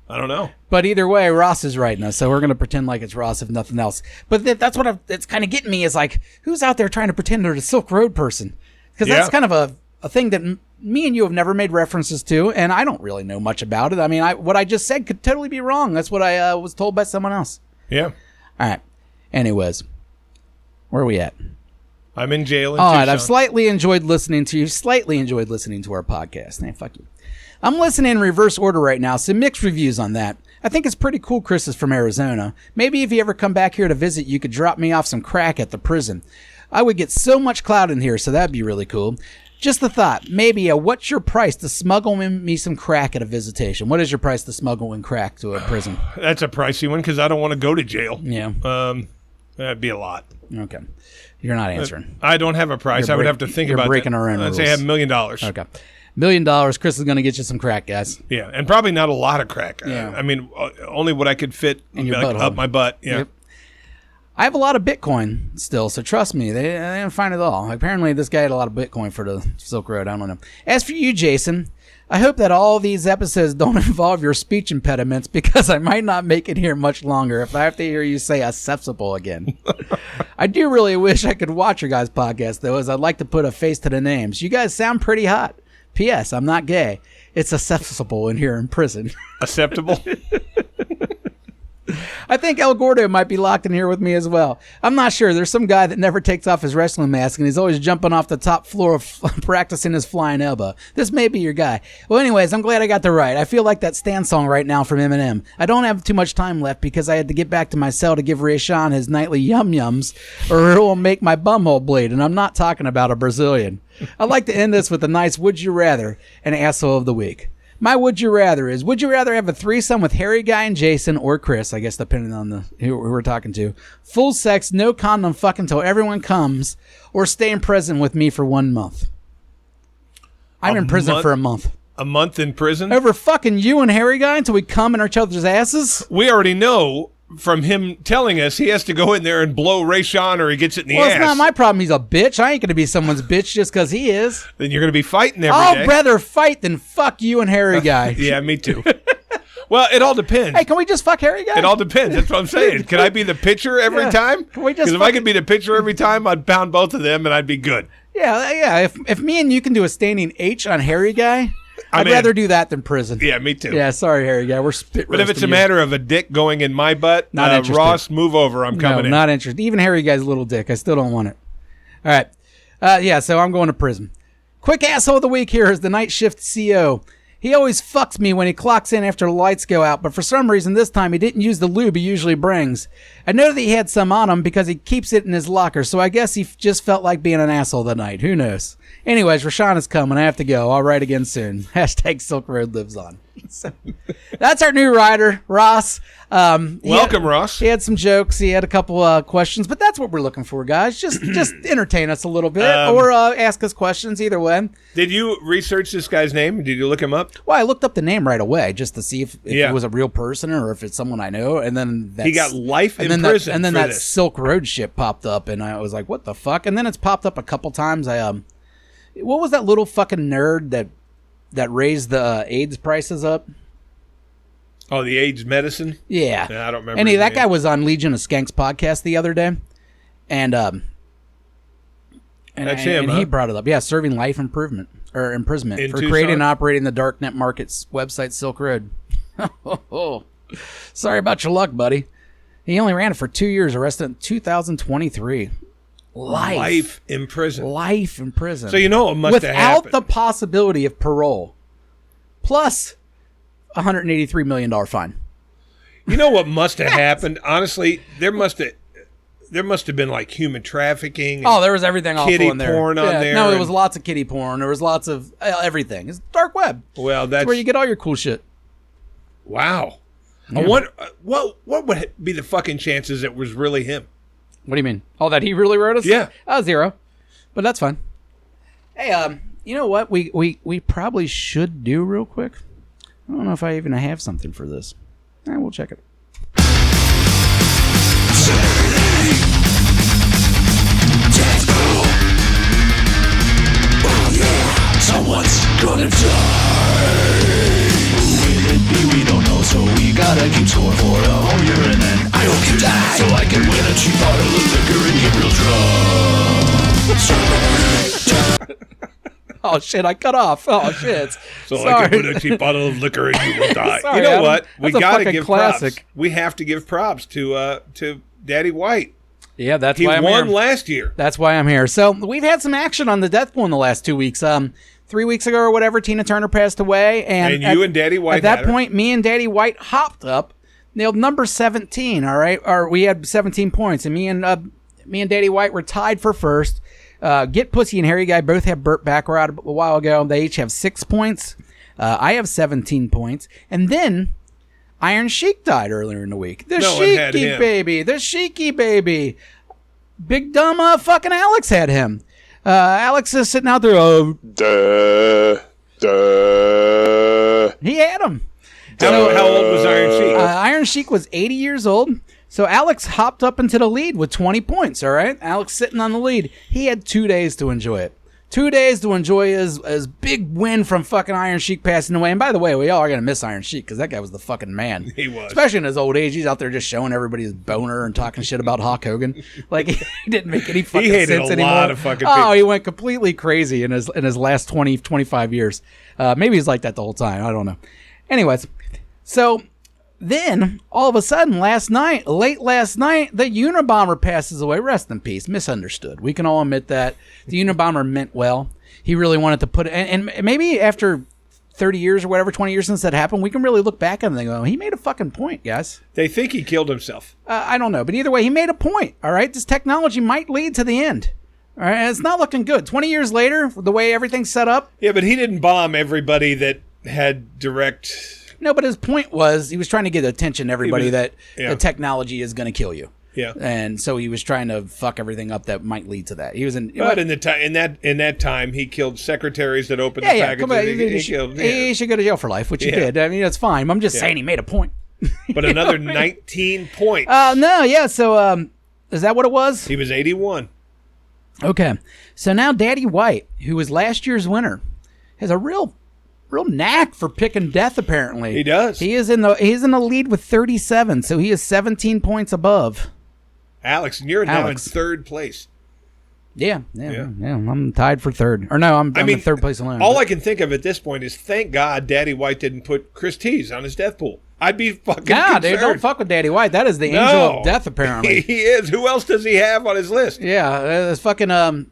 But either way, Ross is writing us, so we're gonna pretend like it's Ross if nothing else. But that's what it's kind of getting me is like, who's out there trying to pretend they're the Silk Road person? Because that's kind of a thing that me and you have never made references to, and I don't really know much about it. I mean, what I just said could totally be wrong. That's what I was told by someone else. Yeah. All right. Anyways. Where are we at? I'm in jail in All right, Tucson. I've slightly enjoyed listening to our podcast. Hey, fuck you. I'm listening in reverse order right now, so mixed reviews on that. I think it's pretty cool Chris is from Arizona. Maybe if you ever come back here to visit, you could drop me off some crack at the prison. I would get so much clout in here, so that'd be really cool. Just a thought, maybe what's your price to smuggle me some crack at a visitation? What is your price to smuggle in crack to a prison? That's a pricey one because I don't want to go to jail. Yeah. That'd be a lot. Okay. You're not answering. I don't have a price. I would have to think about it. You're breaking our own rules. Let's say I have $1 million. Okay. $1 million. Chris is going to get you some crack, guys. Yeah, and probably not a lot of crack. Yeah. I mean, only what I could fit In your like, butthole. up my butt. Yeah. Yep. I have a lot of Bitcoin still, so trust me, they didn't find it all. Apparently, this guy had a lot of Bitcoin for the Silk Road. I don't know. As for you, Jason, I hope that all these episodes don't involve your speech impediments because I might not make it here much longer if I have to hear you say acceptable again. I do really wish I could watch your guys' podcast, though, as I'd like to put a face to the names. You guys sound pretty hot. P.S. I'm not gay. It's acceptable in here in prison. Acceptable? I think El Gordo might be locked in here with me as well. I'm not sure. There's some guy that never takes off his wrestling mask, and he's always jumping off the top floor of practicing his flying elbow. This may be your guy. Well, anyways, I'm glad I got the right. I feel like that Stan song right now from Eminem. I don't have too much time left because I had to get back to my cell to give Ray Sean his nightly yum-yums, or it will make my bumhole bleed, and I'm not talking about a Brazilian. I'd like to end this with a nice would you rather and asshole of the week. My would you rather is, would you rather have a threesome with Harry Guy and Jason or Chris, I guess depending on who we're talking to, full sex, no condom fuck until everyone comes, or stay in prison with me for 1 month? I'm in prison for a month. A month in prison? Over fucking you and Harry Guy until we come in each other's asses? We already know from him telling us he has to go in there and blow Ray Sean or he gets it in the ass. Well, it's not my problem. He's a bitch. I ain't going to be someone's bitch just because he is. Then you're going to be fighting every day. I'll rather fight than fuck you and Harry Guy. Yeah, me too. Well, it all depends. Hey, can we just fuck Harry Guy? It all depends. That's what I'm saying. Can I be the pitcher every time? Can we just Because if I could be the pitcher every time, I'd pound both of them and I'd be good. Yeah. If me and you can do a standing H on Harry Guy, I'd rather do that than prison. Yeah, me too. Yeah, sorry, Harry Guy. We're spit But if it's a matter of a dick going in my butt, Not interested. Ross, move over. I'm coming in. Not interested. Even Harry Guy's little dick. I still don't want it. All right. Yeah, so I'm going to prison. Quick asshole of the week here is the night shift CO. He always fucks me when he clocks in after the lights go out, but for some reason this time he didn't use the lube he usually brings. I know that he had some on him because he keeps it in his locker, so I guess he just felt like being an asshole that night. Who knows? Anyways, Rashawn is coming. I have to go. I'll write again soon. Hashtag Silk Road lives on. So, that's our new rider, Ross. Welcome, Ross. He had some jokes. He had a couple questions, but that's what we're looking for, guys. Just entertain us a little bit or ask us questions. Either way. Did you research this guy's name? Did you look him up? Well, I looked up the name right away just to see if it was a real person or if it's someone I know. And then he got life in prison. And then for that this. Silk Road shit popped up, and I was like, "What the fuck?" And then it's popped up a couple times. What was that little fucking nerd that raised the AIDS prices up? Oh, the AIDS medicine? Yeah. I don't remember. And that guy was on Legion of Skanks podcast the other day. And that's him, and he brought it up. Yeah, serving life imprisonment for Tucson? creating and operating the darknet market's website Silk Road. Sorry about your luck, buddy. He only ran it for 2 years, arrested in 2023. Life in prison. Life in prison. So you know it must have happened. Without the possibility of parole. Plus $183 million fine. You know what must have happened? Honestly, there must have been like human trafficking. Oh, there was everything awful kitty in there. porn on there. No, there was lots of kitty porn. There was lots of everything. It's dark web. Well, that's where you get all your cool shit. Wow. Yeah. I wonder what would be the fucking chances it was really him? What do you mean? Oh, that he really wrote us? Yeah. 0. But that's fine. Hey, you know what? We probably should do real quick. I don't know if I even have something for this. We'll check it. Someone's gonna die. Who will it be? We don't know, so we gotta keep score for a whole year, and then I hope you die, so I can win a cheap bottle of liquor and get real drunk. Oh shit! I cut off. Oh shit! So Sorry. I can put a cheap bottle of liquor and you will die. Sorry, you know Adam. what? We That's a gotta fucking give classic. props. We have to give props to Daddy White. Yeah, that's He why I'm won here. last year. That's why I'm here. So we've had some action on the death pool in the last 2 weeks. 3 weeks ago or whatever, Tina Turner passed away, and you and Daddy White At that had her. point, me and Daddy White hopped up, nailed number 17. All right, or we had 17 points, and me and Daddy White were tied for first. Get Pussy and Harry Guy both have Burt Baccarat a while ago. They each have 6 points. I have 17 points, and then Iron Sheik died earlier in the week. The No one had Sheiky him. baby, the Sheiky baby. Big dumb fucking Alex had him. Alex is sitting out there. He had him. How old was Iron Sheik? Iron Sheik was 80 years old. So Alex hopped up into the lead with 20 points, all right? Alex sitting on the lead. He had 2 days to enjoy it. 2 days to enjoy his big win from fucking Iron Sheik passing away. And by the way, we all are going to miss Iron Sheik because that guy was the fucking man. He was. Especially in his old age. He's out there just showing everybody his boner and talking shit about Hulk Hogan. Like, he didn't make any fucking He hated sense a anymore. lot of fucking people. Oh, he went completely crazy in his last 20, 25 years. Maybe he's like that the whole time. I don't know. Anyways, so then, all of a sudden, late last night, the Unabomber passes away. Rest in peace. Misunderstood. We can all admit that. The Unabomber meant well. He really wanted to put it, and maybe after 30 years or whatever, 20 years since that happened, we can really look back on it and go, he made a fucking point, guys. They think he killed himself. I don't know. But either way, he made a point, all right? This technology might lead to the end. All right? And it's not looking good. 20 years later, the way everything's set up. Yeah, but he didn't bomb everybody that had direct... No, but his point was he was trying to get attention to everybody that yeah. the technology is going to kill you. Yeah. And so he was trying to fuck everything up that might lead to that. He was in... But in that time, he killed secretaries that opened the packages. Come on. He He should go to jail for life, which he did. I mean, that's fine. I'm just saying he made a point. But another 19 points. No, yeah. So is that what it was? He was 81. Okay. So now Daddy White, who was last year's winner, has a real knack for picking death, apparently. He does. He's in the lead with 37, so he is 17 points above. Alex, and you're now in third place. Yeah. I'm tied for third. Or no, I'm in third place alone. All I can think of at this point is thank God Daddy White didn't put Chris Tease on his death pool. I'd be fucking concerned. Dude, don't fuck with Daddy White. That is the angel of death, apparently. He is. Who else does he have on his list? Yeah, it's fucking...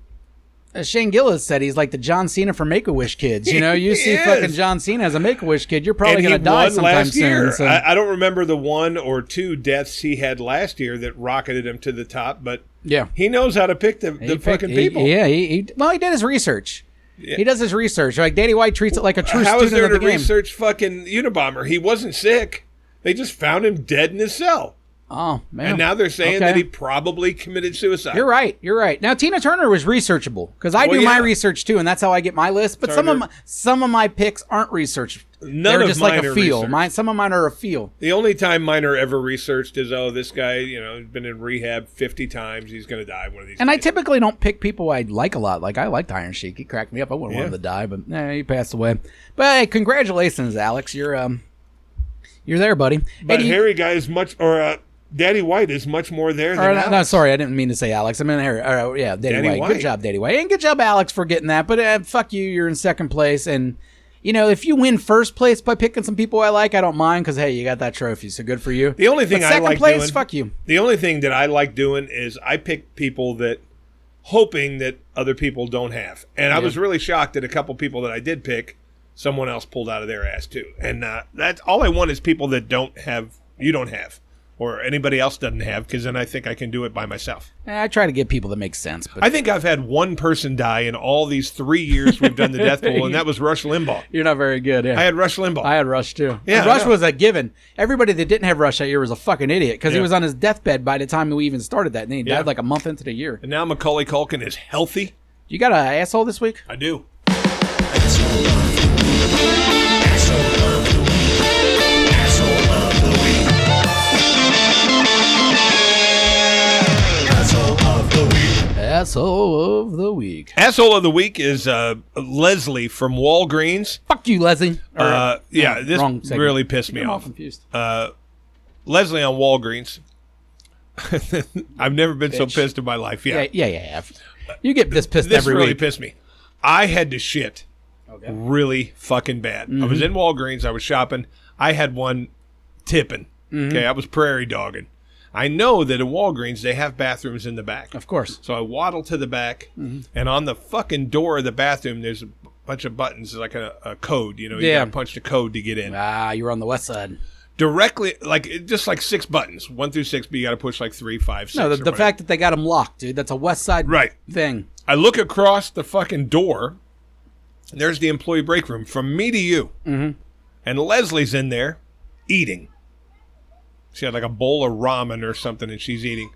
Shane Gillis said he's like the John Cena for Make-A-Wish kids. You know, you see fucking John Cena as a Make-A-Wish kid, you're probably going to die sometime soon. So. I don't remember the 1 or 2 deaths he had last year that rocketed him to the top, but he knows how to pick the fucking people. He did his research. Yeah. He does his research. Like, Daddy White treats it like a true How student is there of the to game. research fucking Unabomber? He wasn't sick. They just found him dead in his cell. Oh, man. And now they're saying that he probably committed suicide. You're right. Now, Tina Turner was researchable because I do my research too, and that's how I get my list. But some of my picks aren't researched. They're just like a feel. Some of mine are a feel. The only time mine are ever researched is, this guy, has been in rehab 50 times. He's going to die one of these days. And I typically don't pick people I like a lot. Like, I liked Iron Sheik. He cracked me up. I wouldn't want him to die, but he passed away. But hey, congratulations, Alex. You're there, buddy. But Harry guy is much, Daddy White is much more there than Alex. No, sorry, I didn't mean to say Alex. I meant Harry. Daddy White. Good job, Daddy White. And good job, Alex, for getting that. But fuck you, you're in second place. And, if you win first place by picking some people I like, I don't mind because, hey, you got that trophy, so good for you. The only thing I like place, doing, fuck you. The only thing that I like doing is I pick people that, hoping that other people don't have. And I was really shocked that a couple people that I did pick, someone else pulled out of their ass too. And that's all I want is people that you don't have. Or anybody else doesn't have, because then I think I can do it by myself. I try to get people that make sense. But I think I've had one person die in all these 3 years we've done the Death Pool, and that was Rush Limbaugh. You're not very good, yeah. I had Rush Limbaugh. I had Rush, too. Yeah, and Rush was a given. Everybody that didn't have Rush that year was a fucking idiot, because he was on his deathbed by the time we even started that, and then he died like a month into the year. And now Macaulay Culkin is healthy. You got an asshole this week? I do. Asshole of the week. Asshole of the week is Leslie from Walgreens. Fuck you, Leslie. This really pissed me off. I'm all confused. Leslie on Walgreens. I've never been so pissed in my life. Yeah. You get this pissed every week. This really pissed me. I had to shit really fucking bad. I was in Walgreens. I was shopping. I had one tipping. Okay, I was prairie dogging. I know that in Walgreens, they have bathrooms in the back. Of course. So I waddle to the back, and on the fucking door of the bathroom, there's a bunch of buttons, like a code. You got to punch the code to get in. You were on the west side. Directly, just like 6 buttons, 1 through 6, but you got to push like 3, 5, 6. No, the fact that they got them locked, dude, that's a west side thing. I look across the fucking door, and there's the employee break room from me to you. And Leslie's in there eating. She had like a bowl of ramen or something, and she's eating.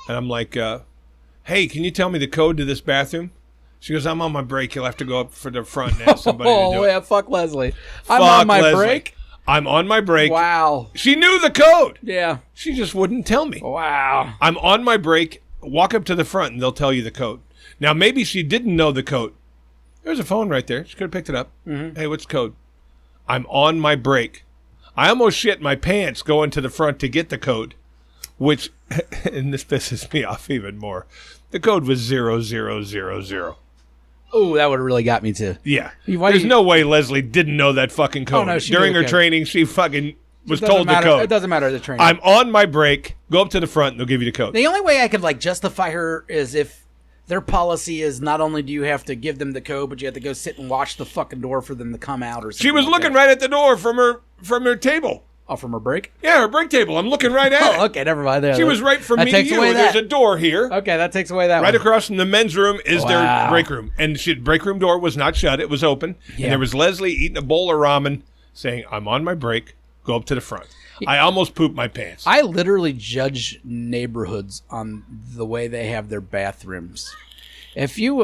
And I'm like, hey, can you tell me the code to this bathroom? She goes, I'm on my break. You'll have to go up for the front and ask somebody to do Oh, it. yeah, fuck Leslie. I'm Fuck on my Leslie. break. I'm on my break. Wow. She knew the code. Yeah. She just wouldn't tell me. Wow. I'm on my break. Walk up to the front and they'll tell you the code. Now, maybe she didn't know the code. There's a phone right there. She could have picked it up. Mm-hmm. Hey, what's the code? I'm on my break. I almost shit my pants going to the front to get the code, which, and this pisses me off even more. The code was 0000. Oh, that would have really got me too. Yeah. Why There's no way Leslie didn't know that fucking code. no, she During knew her the code. training, she fucking was It doesn't told the matter. code. It doesn't matter the training. I'm on my break. Go up to the front and they'll give you the code. The only way I could like justify her is if their policy is not only do you have to give them the code, but you have to go sit and watch the fucking door for them to come out or something. She was like looking that. right at the door from her table. Oh, from her break? Yeah, her break table. I'm looking right at it. Oh, okay, never mind. She was right from that me to takes you. away There's that. a door here. Okay, that takes away that Right one. across from the men's room is their Wow. break room. And the break room door was not shut. It was open. Yeah. And there was Leslie eating a bowl of ramen saying, I'm on my break. Go up to the front. I almost pooped my pants. I literally judge neighborhoods on the way they have their bathrooms. If you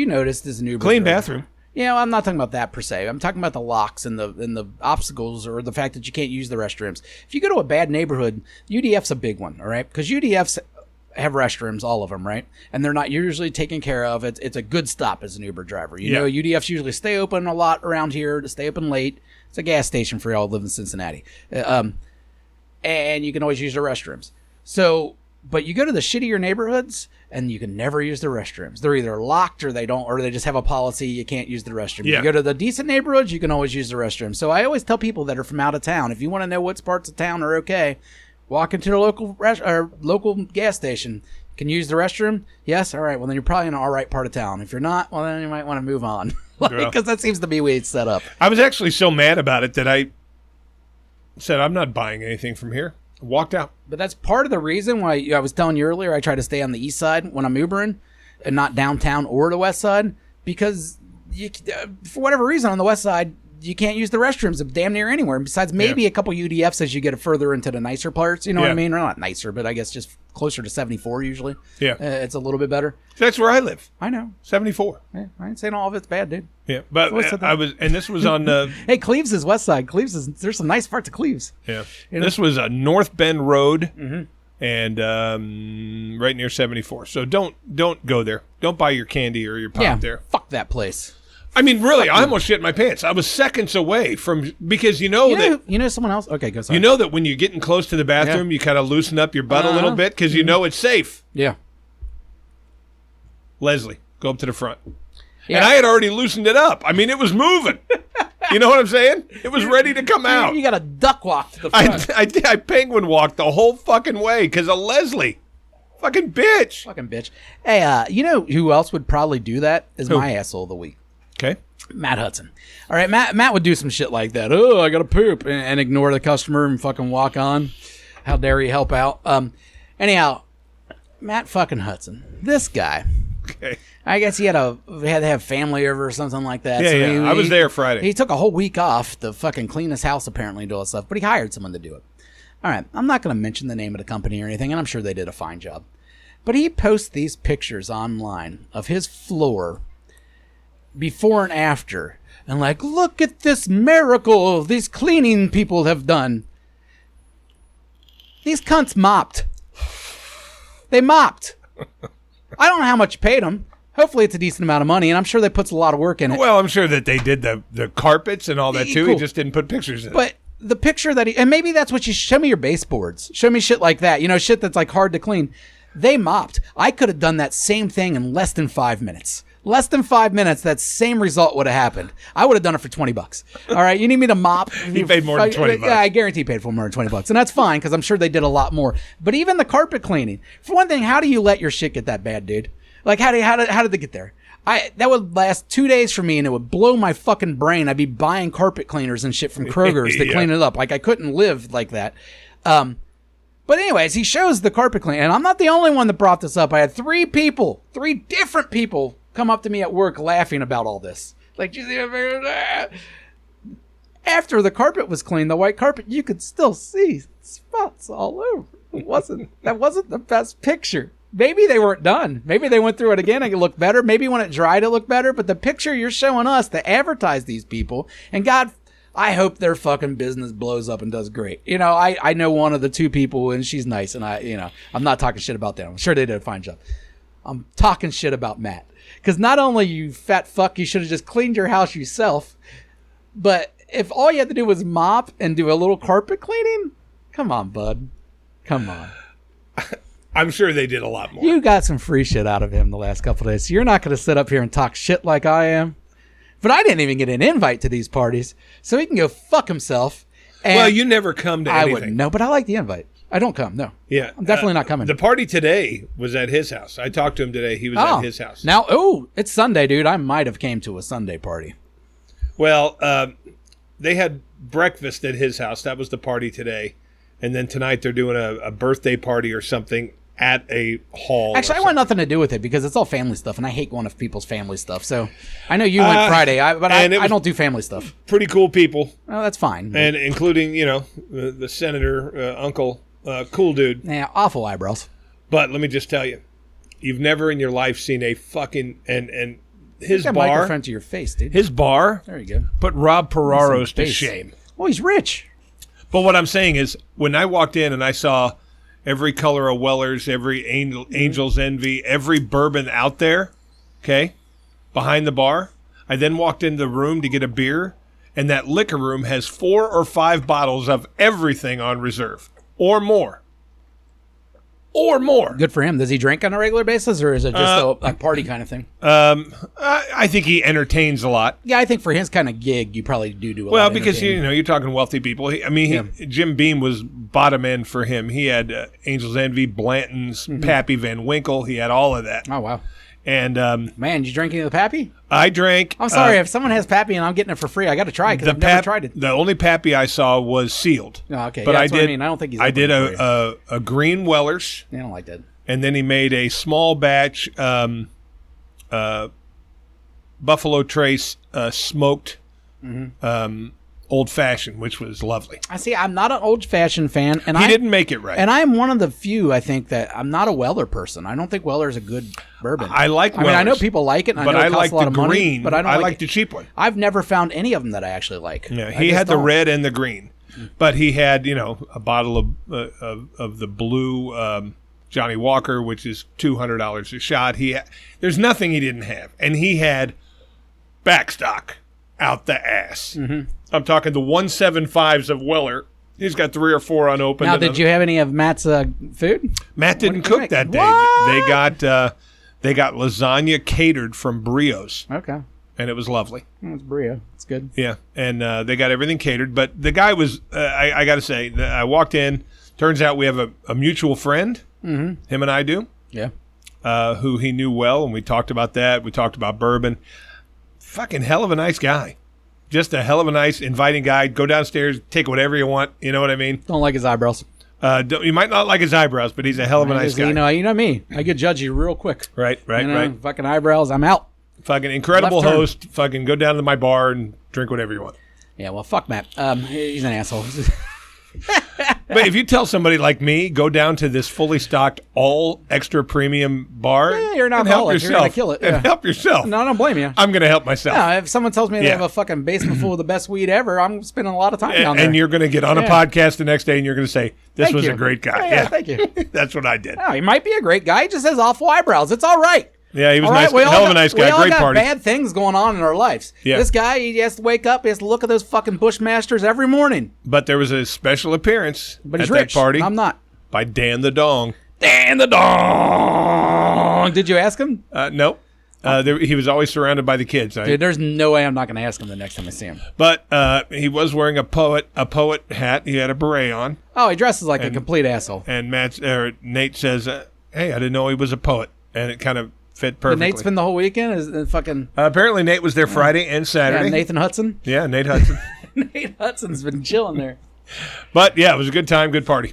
notice this new Clean bathroom. Yeah, well, I'm not talking about that per se. I'm talking about the locks and the obstacles or the fact that you can't use the restrooms. If you go to a bad neighborhood, UDF's a big one, all right? Because UDFs have restrooms, all of them, right? And they're not usually taken care of. It's a good stop as an Uber driver. You know, UDFs usually stay open a lot around here, to stay open late. It's a gas station for y'all who live in Cincinnati. And you can always use the restrooms. So, but you go to the shittier neighborhoods and you can never use the restrooms. They're either locked or they don't, or they just have a policy you can't use the restroom. Yeah. You go to the decent neighborhoods, you can always use the restroom. So I always tell people that are from out of town, if you want to know what parts of town are okay, walk into the local gas station. Can you use the restroom? Yes. All right. Well, then you're probably in an all right part of town. If you're not, well, then you might want to move on. Because that seems to be the way it's set up. I was actually so mad about it that I said, I'm not buying anything from here. Walked out. But that's part of the reason why I was telling you earlier I try to stay on the east side when I'm Ubering and not downtown or the west side because for whatever reason on the west side you can't use the restrooms damn near anywhere besides maybe a couple UDFs as you get further into the nicer parts. You know what I mean? Or not nicer, but I guess just closer to 74 usually. Yeah. It's a little bit better. That's where I live. I know. 74. Yeah, I ain't saying all of it's bad, dude. Yeah. But and this was on Hey, Cleves is west side. There's some nice parts of Cleves. yeah. You know? This was a North Bend Road and right near 74. So don't go there. Don't buy your candy or your pop there. Fuck that place. I mean, really, I almost shit my pants. I was seconds away from because you know someone else. Okay, go. Sorry. You know that when you're getting close to the bathroom, you kind of loosen up your butt a little bit because you know it's safe. Yeah. Leslie, go up to the front. Yeah. And I had already loosened it up. I mean, it was moving. You know what I'm saying? It was ready to come out. You got a duck walk to the front. I penguin walked the whole fucking way because of Leslie. Fucking bitch. Fucking bitch. Hey, you know who else would probably do that? Is my asshole of the week. Okay. Matt Hudson. All right, Matt would do some shit like that. Oh, I got to poop and ignore the customer and fucking walk on. How dare he help out? Anyhow, Matt fucking Hudson. This guy. Okay. I guess he had to have family over or something like that. Yeah, yeah. I was there Friday. He took a whole week off to fucking clean his house apparently and do all that stuff, but he hired someone to do it. All right, I'm not going to mention the name of the company or anything, and I'm sure they did a fine job. But he posts these pictures online of his floor before and after, and like, look at this miracle these cleaning people have done. These cunts mopped. They mopped. I don't know how much you paid them. Hopefully it's a decent amount of money, and I'm sure they puts a lot of work in it. Well, I'm sure that they did the carpets and all that too. Cool. He just didn't put pictures in. But the picture that and maybe that's what you show me your baseboards. Show me shit like that. You know, shit that's like hard to clean. They mopped. I could have done that same thing in less than 5 minutes. Less than 5 minutes, that same result would have happened. I would have done it for $20. All right, you need me to mop? He paid more than $20. Yeah, I guarantee he paid for more than $20, and that's fine because I'm sure they did a lot more. But even the carpet cleaning, for one thing, how do you let your shit get that bad, dude? Like, how did they get there? That would last 2 days for me, and it would blow my fucking brain. I'd be buying carpet cleaners and shit from Kroger's to clean it up. Like, I couldn't live like that. But anyways, he shows the carpet cleaning, and I'm not the only one that brought this up. I had three different people come up to me at work laughing about all this. Like, you see, after the carpet was cleaned, the white carpet, you could still see spots all over. That wasn't the best picture. maybe they weren't done. Maybe they went through it again and it looked better. Maybe when it dried, it looked better. But the picture you're showing us to advertise these people, and God, I hope their fucking business blows up and does great. You know, I know one of the two people, and she's nice, and I'm not talking shit about them. I'm sure they did a fine job. I'm talking shit about Matt. Because not only, you fat fuck, you should have just cleaned your house yourself, but if all you had to do was mop and do a little carpet cleaning, come on, bud. Come on. I'm sure they did a lot more. You got some free shit out of him the last couple of days, so you're not going to sit up here and talk shit like I am. But I didn't even get an invite to these parties, so he can go fuck himself. And Well, you never come to anything. I wouldn't. No, but I like the invite. I don't come. No. Yeah. I'm definitely not coming. The party today was at his house. I talked to him today. He was at his house. Now, it's Sunday, dude. I might have came to a Sunday party. Well, they had breakfast at his house. That was the party today. And then tonight they're doing a birthday party or something at a hall. Actually, I want nothing to do with it because it's all family stuff, and I hate going to people's family stuff. So I know you went Friday, but I don't do family stuff. Pretty cool people. Oh, that's fine. And including, the senator, uncle, cool dude. Yeah, awful eyebrows. But let me just tell you, you've never in your life seen a fucking, and his Got a bar. microphone to your face, dude. His bar There you go. put Rob Perraro's to Face. shame. Well, he's rich. But what I'm saying is, when I walked in and I saw every color of Weller's, every Angel's Envy, every bourbon out there, okay, behind the bar, I then walked into the room to get a beer, and that liquor room has 4 or 5 bottles of everything on reserve, or more. Or more. Good for him. Does he drink on a regular basis, or is it just a party kind of thing? I think he entertains a lot. Yeah, I think for his kind of gig, you probably do a lot. Well, of because entertaining. you're talking wealthy people. Jim Beam was bottom end for him. He had Angel's Envy, Blanton's, Pappy Van Winkle. He had all of that. Oh wow. And Man, you drinking the Pappy? I drank. I'm sorry, if someone has Pappy and I'm getting it for free, I got to try it because I've never tried it. The only Pappy I saw was sealed. Oh, okay, but yeah, I that's did. what I mean. I don't think he's. I did opening it a green Weller's, for you. I don't like that. and then he made a small batch Buffalo Trace smoked old fashioned, which was lovely. I see. I'm not an old fashioned fan, and He didn't make it right. And I'm one of the few, I think, that I'm not a Weller person. I don't think Weller's a good bourbon. I like I mean, I know Weller's, people like it, and but I know I it costs like a lot the of money, green. but I don't I like like it. the cheap one. I've never found any of them that I actually like. Yeah, I he just had the don't. red and the green, but he had a bottle of the blue Johnny Walker, which is $200 a shot. There's nothing he didn't have, and he had backstock out the ass. Mm-hmm. I'm talking the 175s of Weller. He's got 3 or 4 unopened. Now, did you have any of Matt's food? Matt didn't What did you cook make? that day. What? They got lasagna catered from Brio's, Okay, and it was lovely. it's Brio. It's good. Yeah, and they got everything catered. But the guy was, I got to say, I walked in. Turns out we have a mutual friend. Mm-hmm. Him and I do. Yeah. Who he knew well, and we talked about that. We talked about bourbon. Fucking hell of a nice guy. Just a hell of a nice, inviting guy. Go downstairs, take whatever you want. You know what I mean? Don't like his eyebrows. You might not like his eyebrows, but he's a hell of a nice guy. You know me. I get judgy real quick. Right. Fucking eyebrows. I'm out. Fucking incredible Left turn. host. Fucking go down to my bar and drink whatever you want. Yeah. Well, fuck Matt. He's an asshole. But if you tell somebody like me, go down to this fully stocked, all extra premium bar, Yeah, you're an and help alcoholic. You're yourself. gonna kill it, And yeah. help yourself. No, I don't blame you. I'm going to help myself. Yeah, if someone tells me they Yeah. have a fucking basement full of the best weed ever, I'm spending a lot of time down there. And you're going to get on a Yeah. podcast the next day and you're going to say, this Thank was you. a great guy. Yeah, thank you. That's what I did. No, he might be a great guy. He just has awful eyebrows. It's all right. Yeah, he was All nice. right, we all Hell of a got- nice We guy. all Great got party. bad things going on in our lives. Yeah. This guy, he has to wake up, he has to look at those fucking Bushmasters every morning. But there was a special appearance But he's at rich. that party I'm not. by Dan the Dong. Dan the dong. Did you ask him? Nope. He was always surrounded by the kids. Dude, there's no way I'm not going to ask him the next time I see him. But he was wearing a poet hat. He had a beret on. Oh, he dresses like a complete asshole. And Nate says, hey, I didn't know he was a poet. And it kind of fit Did perfectly. Nate spend the whole weekend? Is fucking Apparently Nate was there Friday and Saturday. yeah, Nathan Hudson? Yeah, Nate Hudson. Nate Hudson's been chilling there. But yeah, it was a good time, good party.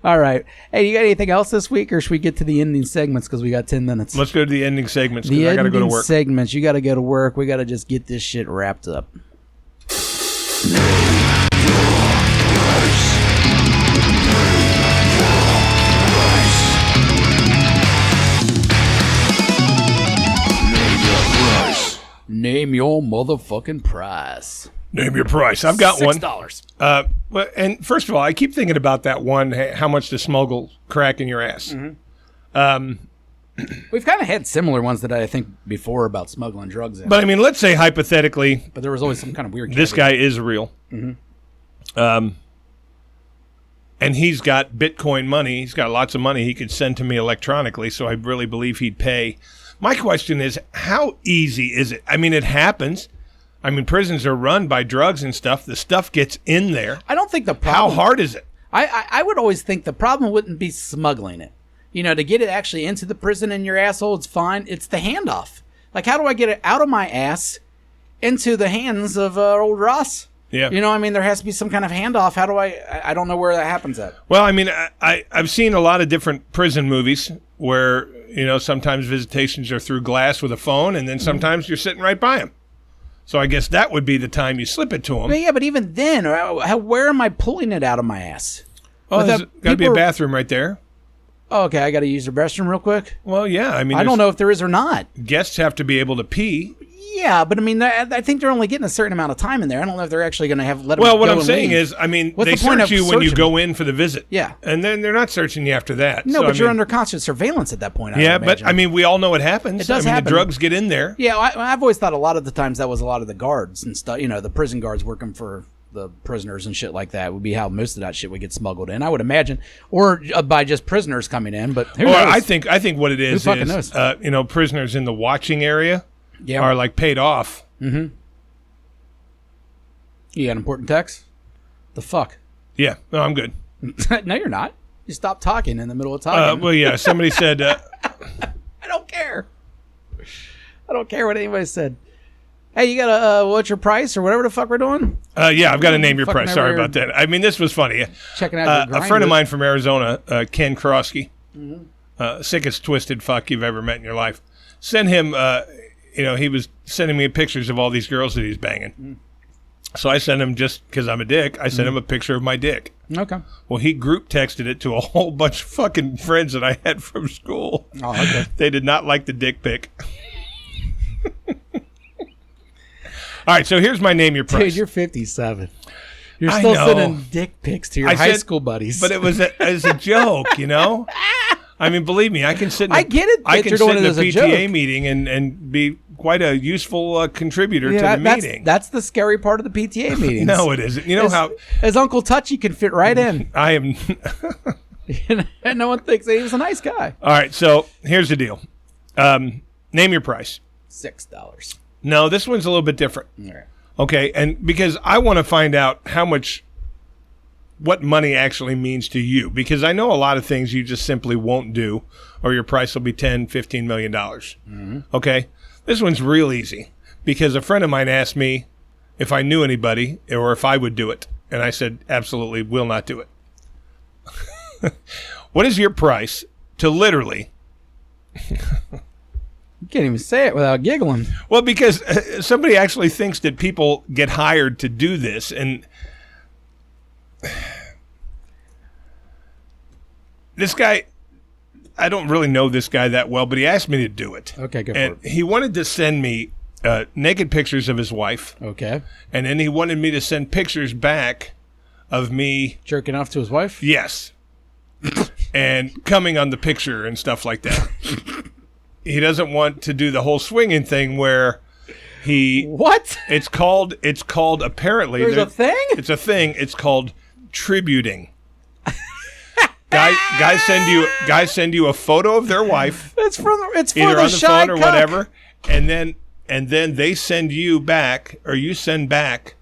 All right. Hey, you got anything else this week, or should we get to the ending segments because we got 10 minutes? Let's go to the ending segments The because I got to ending go to work. segments. You got to go to work. We got to just get this shit wrapped up. Name your motherfucking price. Name your price. I've got one. $6. Well, and first of all, I keep thinking about that one. How much to smuggle crack in your ass? We've kind of had similar ones that I think before about smuggling drugs in. But I mean, let's say hypothetically, But there was always some kind of weird. this guy is real. And he's got Bitcoin money. He's got lots of money he could send to me electronically, so I really believe he'd pay. My question is, how easy is it? I mean, it happens. I mean, prisons are run by drugs and stuff. The stuff gets in there. I don't think the How problem. hard is it? I would always think the problem wouldn't be smuggling it. You know, to get it actually into the prison in your asshole, it's fine. It's the handoff. Like, how do I get it out of my ass into the hands of old Ross? Yeah. You know, I mean, there has to be some kind of handoff. How do I don't know where that happens at. Well, I mean, I've seen a lot of different prison movies where, you know, sometimes visitations are through glass with a phone, and then sometimes you're sitting right by him. So I guess that would be the time you slip it to him. But yeah, but even then, where am I pulling it out of my ass? Oh, there's Without- got to be a people are- bathroom right there. Oh, okay, I got to use the restroom real quick. Well, yeah. I mean, I don't know if there is or not. Guests have to be able to pee. Yeah, but I mean, I think they're only getting a certain amount of time in there. I don't know if they're actually going to let them. Well, what go I'm and saying leave. is, I mean, What's they the point search of you when you searching? go in for the visit. Yeah. And then they're not searching you after that. No, So, but I you're mean, under constant surveillance at that point. Yeah, I but imagine. I mean, we all know it happens. It does I mean, happen. the drugs get in there. Yeah, I've always thought a lot of the times that was a lot of the guards and stuff. You know, the prison guards working for the prisoners and shit like that would be how most of that shit would get smuggled in. I would imagine, or by just prisoners coming in. But who Or knows? I think what it is fucking knows? you know, prisoners in the watching area Yeah. are like paid off. You got an important text? The fuck? Yeah, no, I'm good. No, you're not. You stop talking in the middle of talking. Well, yeah, somebody said. I don't care. I don't care what anybody said. Hey, you got a what's your price or whatever the fuck we're doing? Yeah, I've got to name your Fucking price. Sorry over about that. I mean, this was funny. Checking out your A friend of grinder. mine from Arizona, Ken Krosky, sickest twisted fuck you've ever met in your life. Sent him, you know, he was sending me pictures of all these girls that he's banging. So I sent him, just because I'm a dick, I sent him a picture of my dick. Okay. Well, he group texted it to a whole bunch of fucking friends that I had from school. Oh, okay. They did not like the dick pic. All right, so here's my name your price. Dude, you're 57. You're I still know. sending dick pics to your I high said- school buddies. But it was as a joke, you know? I mean, believe me, I can sit in I get it I that can you're sit doing in it a as a PTA joke. meeting and be quite a useful contributor to the meeting. That's the scary part of the PTA meetings. No, it isn't. You know how as Uncle Touchy can fit right in. I am. And no one thinks he was a nice guy. All right, so here's the deal. Name your price. $6. No, this one's a little bit different. All right. Okay, and because I want to find out what money actually means to you, because I know a lot of things you just simply won't do, or your price will be $10-15 million. Okay, this one's real easy, because a friend of mine asked me if I knew anybody or if I would do it, and I said absolutely will not do it. What is your price to literally? You can't even say it without giggling. Well, because somebody actually thinks that people get hired to do this, and this guy, I don't really know this guy that well, but he asked me to do it. Okay, go for And it. he wanted to send me naked pictures of his wife, Okay. and then he wanted me to send pictures back of me, Jerking off to his wife? yes, and coming on the picture and stuff like that. He doesn't want to do the whole swinging thing where he. What? It's called apparently. There's a thing? It's a thing. It's called tributing. Guys send you a photo of their wife, It's for either the on the shy phone or cock. whatever, and then they send you back, or you send back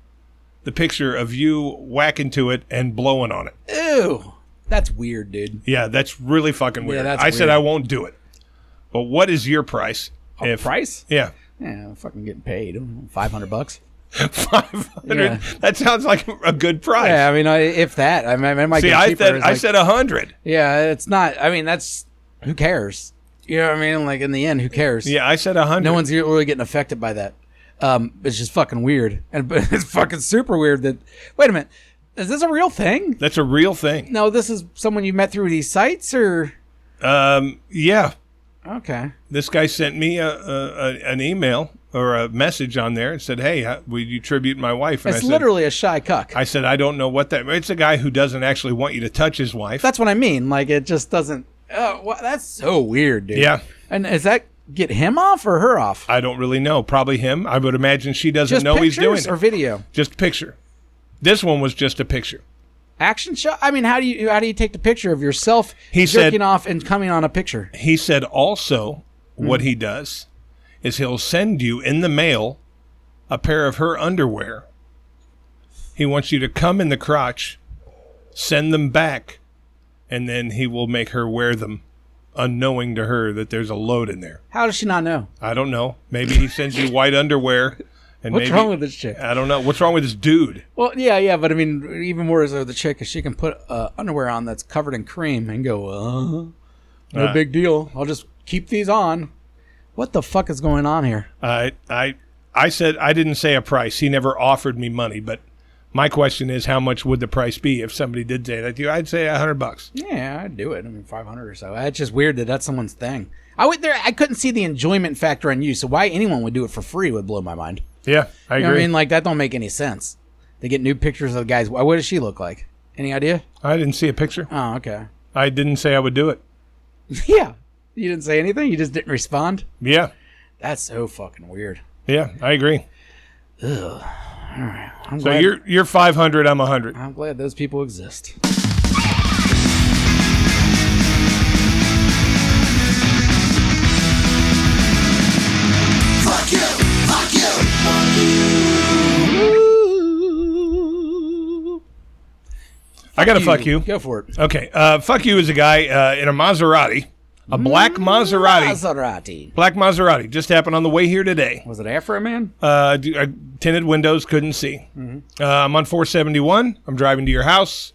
the picture of you whacking to it and blowing on it. Ew. That's weird, dude. Yeah, that's really fucking weird. that's I said weird. I won't do it. But what is your price? Price? Yeah. Yeah, I'm fucking getting paid. $500. 500. Yeah. That sounds like a good price. Yeah, I mean, if that, I mean, it might See, get I cheaper. said It's I like- said 100. yeah, it's not. I mean, that's who cares? You know what I mean? Like in the end, who cares? Yeah, I said 100. No one's really getting affected by that. It's just fucking weird, and but it's fucking super weird. That wait a minute, is this a real thing? That's a real thing. No, this is someone you met through these sites, or Yeah. okay. This guy sent me an email or a message on there and said, "Hey, would you tribute my wife?" And It's I said, literally a shy cuck. I said, "I don't know what that." It's a guy who doesn't actually want you to touch his wife. That's what I mean. Like, it just doesn't. That's so weird, dude. Yeah. And is that get him off or her off? I don't really know. Probably him. I would imagine she doesn't Just know he's doing pictures it. or video? Just a picture. This one was just a picture. Action shot. I mean, how do you take the picture of yourself He jerking said- off and coming on a picture? He said also what he does is he'll send you in the mail a pair of her underwear. He wants you to come in the crotch, send them back, and then he will make her wear them, unknowing to her that there's a load in there. How does she not know? I don't know. Maybe he sends you white underwear. And What's maybe, wrong with this chick? I don't know. What's wrong with this dude? Well, yeah, but I mean, even more is the chick, is she can put underwear on that's covered in cream and go, no big deal. I'll just keep these on. What the fuck is going on here? I said I didn't say a price. He never offered me money, but my question is, how much would the price be if somebody did say that to you? I'd say $100. Yeah, I'd do it. I mean, 500 or so. It's just weird that that's someone's thing. I couldn't see the enjoyment factor on you, so why anyone would do it for free would blow my mind. Yeah, I agree. You know what I mean? Like, that don't make any sense. They get new pictures of the guys. What does she look like? Any idea? I didn't see a picture. Oh, okay. I didn't say I would do it. Yeah. You didn't say anything? You just didn't respond? Yeah. That's so fucking weird. Yeah, I agree. Ugh. All right. So you're 500, I'm 100. I'm glad those people exist. Fuck you, fuck you, fuck you. I got to fuck you. Go for it. Okay. Fuck you is a guy in a Maserati. A black Maserati. Maserati. Black Maserati. Just happened on the way here today. Was it Afro Man? Tinted windows, couldn't see. I'm on 471. I'm driving to your house.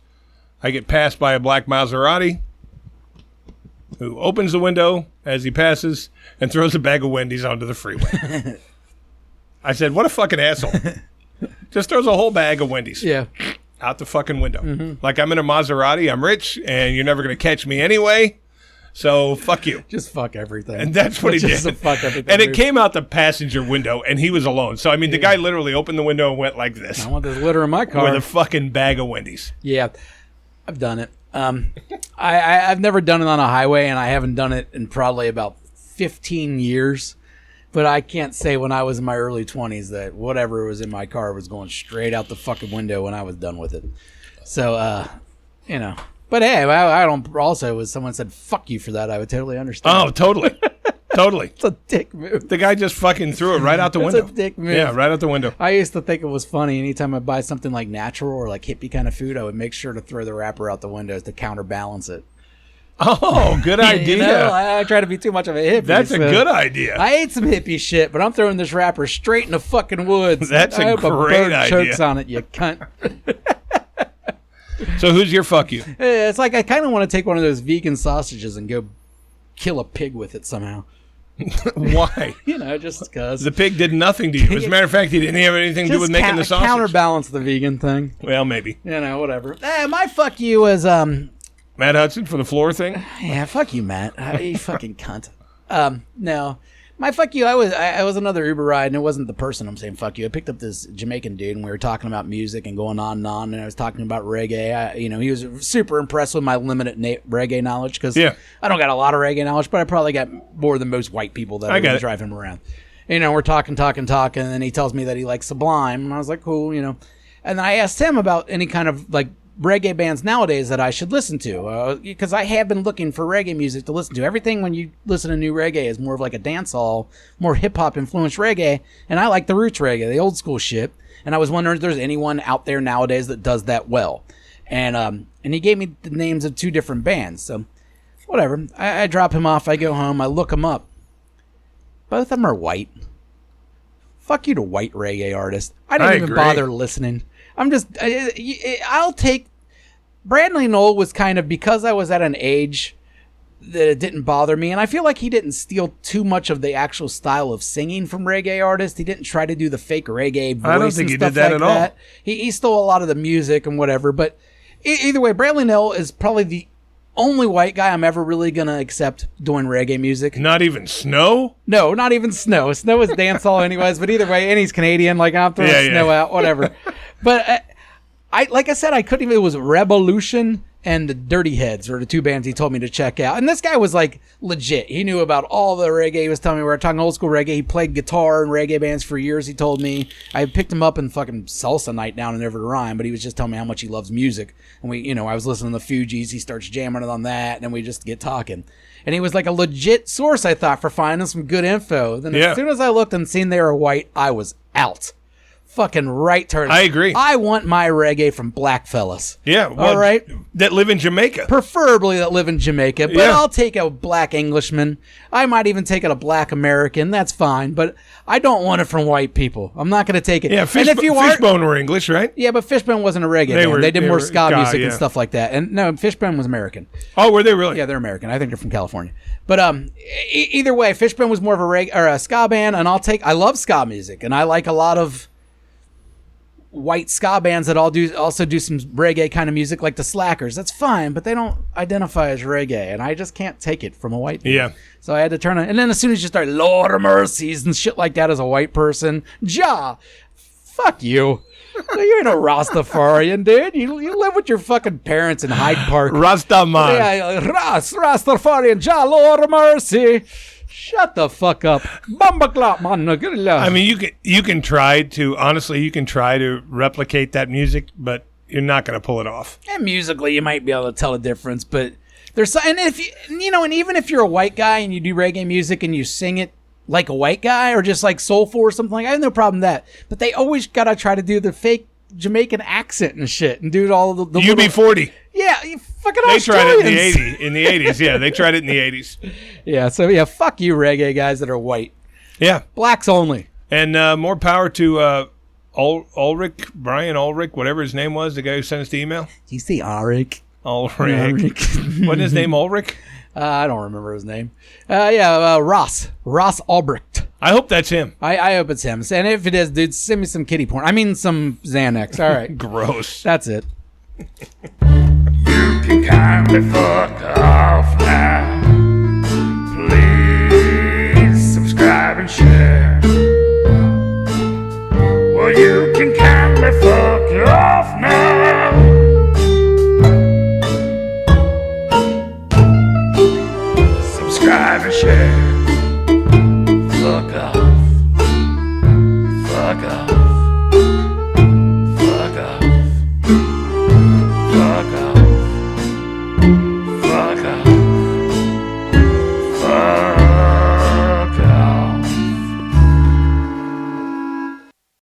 I get passed by a black Maserati who opens the window as he passes and throws a bag of Wendy's onto the freeway. I said, what a fucking asshole. Just throws a whole bag of Wendy's out the fucking window. Like I'm in a Maserati, I'm rich, and you're never going to catch me anyway. So fuck you. Just fuck everything. And that's what he did. Just fuck everything. And it came out the passenger window, and he was alone. So, I mean, the guy literally opened the window and went like this. I want this litter in my car. With a fucking bag of Wendy's. Yeah, I've done it. I've never done it on a highway, and I haven't done it in probably about 15 years. But I can't say when I was in my early 20s that whatever was in my car was going straight out the fucking window when I was done with it. So, you know. But hey, I don't. Also, if someone said "fuck you" for that, I would totally understand. Oh, totally, totally. It's a dick move. The guy just fucking threw it right out the window. It's a dick move. Yeah, right out the window. I used to think it was funny. Anytime I buy something like natural or like hippie kind of food, I would make sure to throw the wrapper out the windows to counterbalance it. Oh, good idea. You know, I try to be too much of a hippie. That's a good idea. I ate some hippie shit, but I'm throwing this wrapper straight in the fucking woods. That's I a hope great bird idea. chokes on it, you cunt. So who's your fuck you? It's like I kind of want to take one of those vegan sausages and go kill a pig with it somehow. Why? You know, just because. The pig did nothing to you. As a matter of fact, he didn't have anything to do with making the sausage. Counterbalance the vegan thing. Well, maybe. You know, whatever. My fuck you was Matt Hudson for the floor thing? Yeah, fuck you, Matt. You fucking cunt. No. My fuck you, I was another Uber ride, and it wasn't the person I'm saying fuck you. I picked up this Jamaican dude, and we were talking about music and going on, and I was talking about reggae. He was super impressed with my limited reggae knowledge, because I don't got a lot of reggae knowledge, but I probably got more than most white people that are drive him around. We're talking, and then he tells me that he likes Sublime, and I was like, cool, And I asked him about any kind of, like, reggae bands nowadays that I should listen to, because I have been looking for reggae music to listen to. Everything when you listen to new reggae is more of like a dancehall, more hip-hop influenced reggae, and I like the roots reggae, the old school shit, and I was wondering if there's anyone out there nowadays that does that well. And he gave me the names of 2 different bands, so whatever. I drop him off, I go home, I look him up. Both of them are white. Fuck you to white reggae artists. I didn't even bother listening. I'll take Bradley Noel was kind of, because I was at an age that it didn't bother me, and I feel like he didn't steal too much of the actual style of singing from reggae artists. He didn't try to do the fake reggae voice. I don't think he did that at all. He stole a lot of the music and whatever, but either way, Bradley Noel is probably the only white guy I'm ever really gonna accept doing reggae music. Not even Snow? No, not even Snow. Snow is dancehall anyways, but either way, and he's Canadian. Like, I'm throwing Snow out, whatever. But I like I said, I couldn't even. It was Revolution and the Dirty Heads were the two bands he told me to check out. And this guy was like legit. He knew about all the reggae. He was telling me we were talking old school reggae. He played guitar in reggae bands for years. He told me I picked him up in fucking salsa night down in Never to Rhyme, but he was just telling me how much he loves music. And we, I was listening to the Fugees. He starts jamming it on that, and then we just get talking. And he was like a legit source, I thought, for finding some good info. Then as soon as I looked and seen they were white, I was out. Fucking right turn. I agree. I want my reggae from black fellas. Yeah. Well, all right. That live in Jamaica. Preferably that live in Jamaica, but I'll take a black Englishman. I might even take it a black American. That's fine, but I don't want it from white people. I'm not going to take it. Yeah, Fishbone were English, right? Yeah, but Fishbone wasn't a reggae band. They did more ska music and stuff like that. And no, Fishbone was American. Oh, were they really? Yeah, they're American. I think they're from California. But either way, Fishbone was more of a reggae or a ska band, and I love ska music, and I like a lot of white ska bands that also do some reggae kind of music, like the Slackers. That's fine, but they don't identify as reggae, and I just can't take it from a white man. Yeah. So I had to turn it. And then as soon as you start Lord of Mercies and shit like that as a white person, fuck you. You ain't a Rastafarian, dude. You live with your fucking parents in Hyde Park. Rastaman. Yeah, Rastafarian, Lord of Mercy. Shut the fuck up. I mean, you can try to replicate that music, but you're not going to pull it off. And musically, you might be able to tell a difference, but there's and if and even if you're a white guy and you do reggae music and you sing it like a white guy or just like soulful or something, I have no problem with that. But they always gotta try to do the fake Jamaican accent and shit and do all the UB40. Yeah, you fucking They Australians. tried it in the 80s. Yeah, they tried it in the 80s. Yeah, so yeah, fuck you reggae guys that are white. Yeah. Blacks only. And more power to Brian Ulrich, whatever his name was, the guy who sent us the email. Do you say Ulrich? Ulrich. Wasn't his name Ulrich? I don't remember his name. Ross Albrecht. I hope that's him. I hope it's him. And if it is, dude, send me some kitty porn. I mean, some Xanax. All right. Gross. That's it. You can kindly fuck off now. Please subscribe and share. Well, you can kindly fuck off now. Subscribe and share.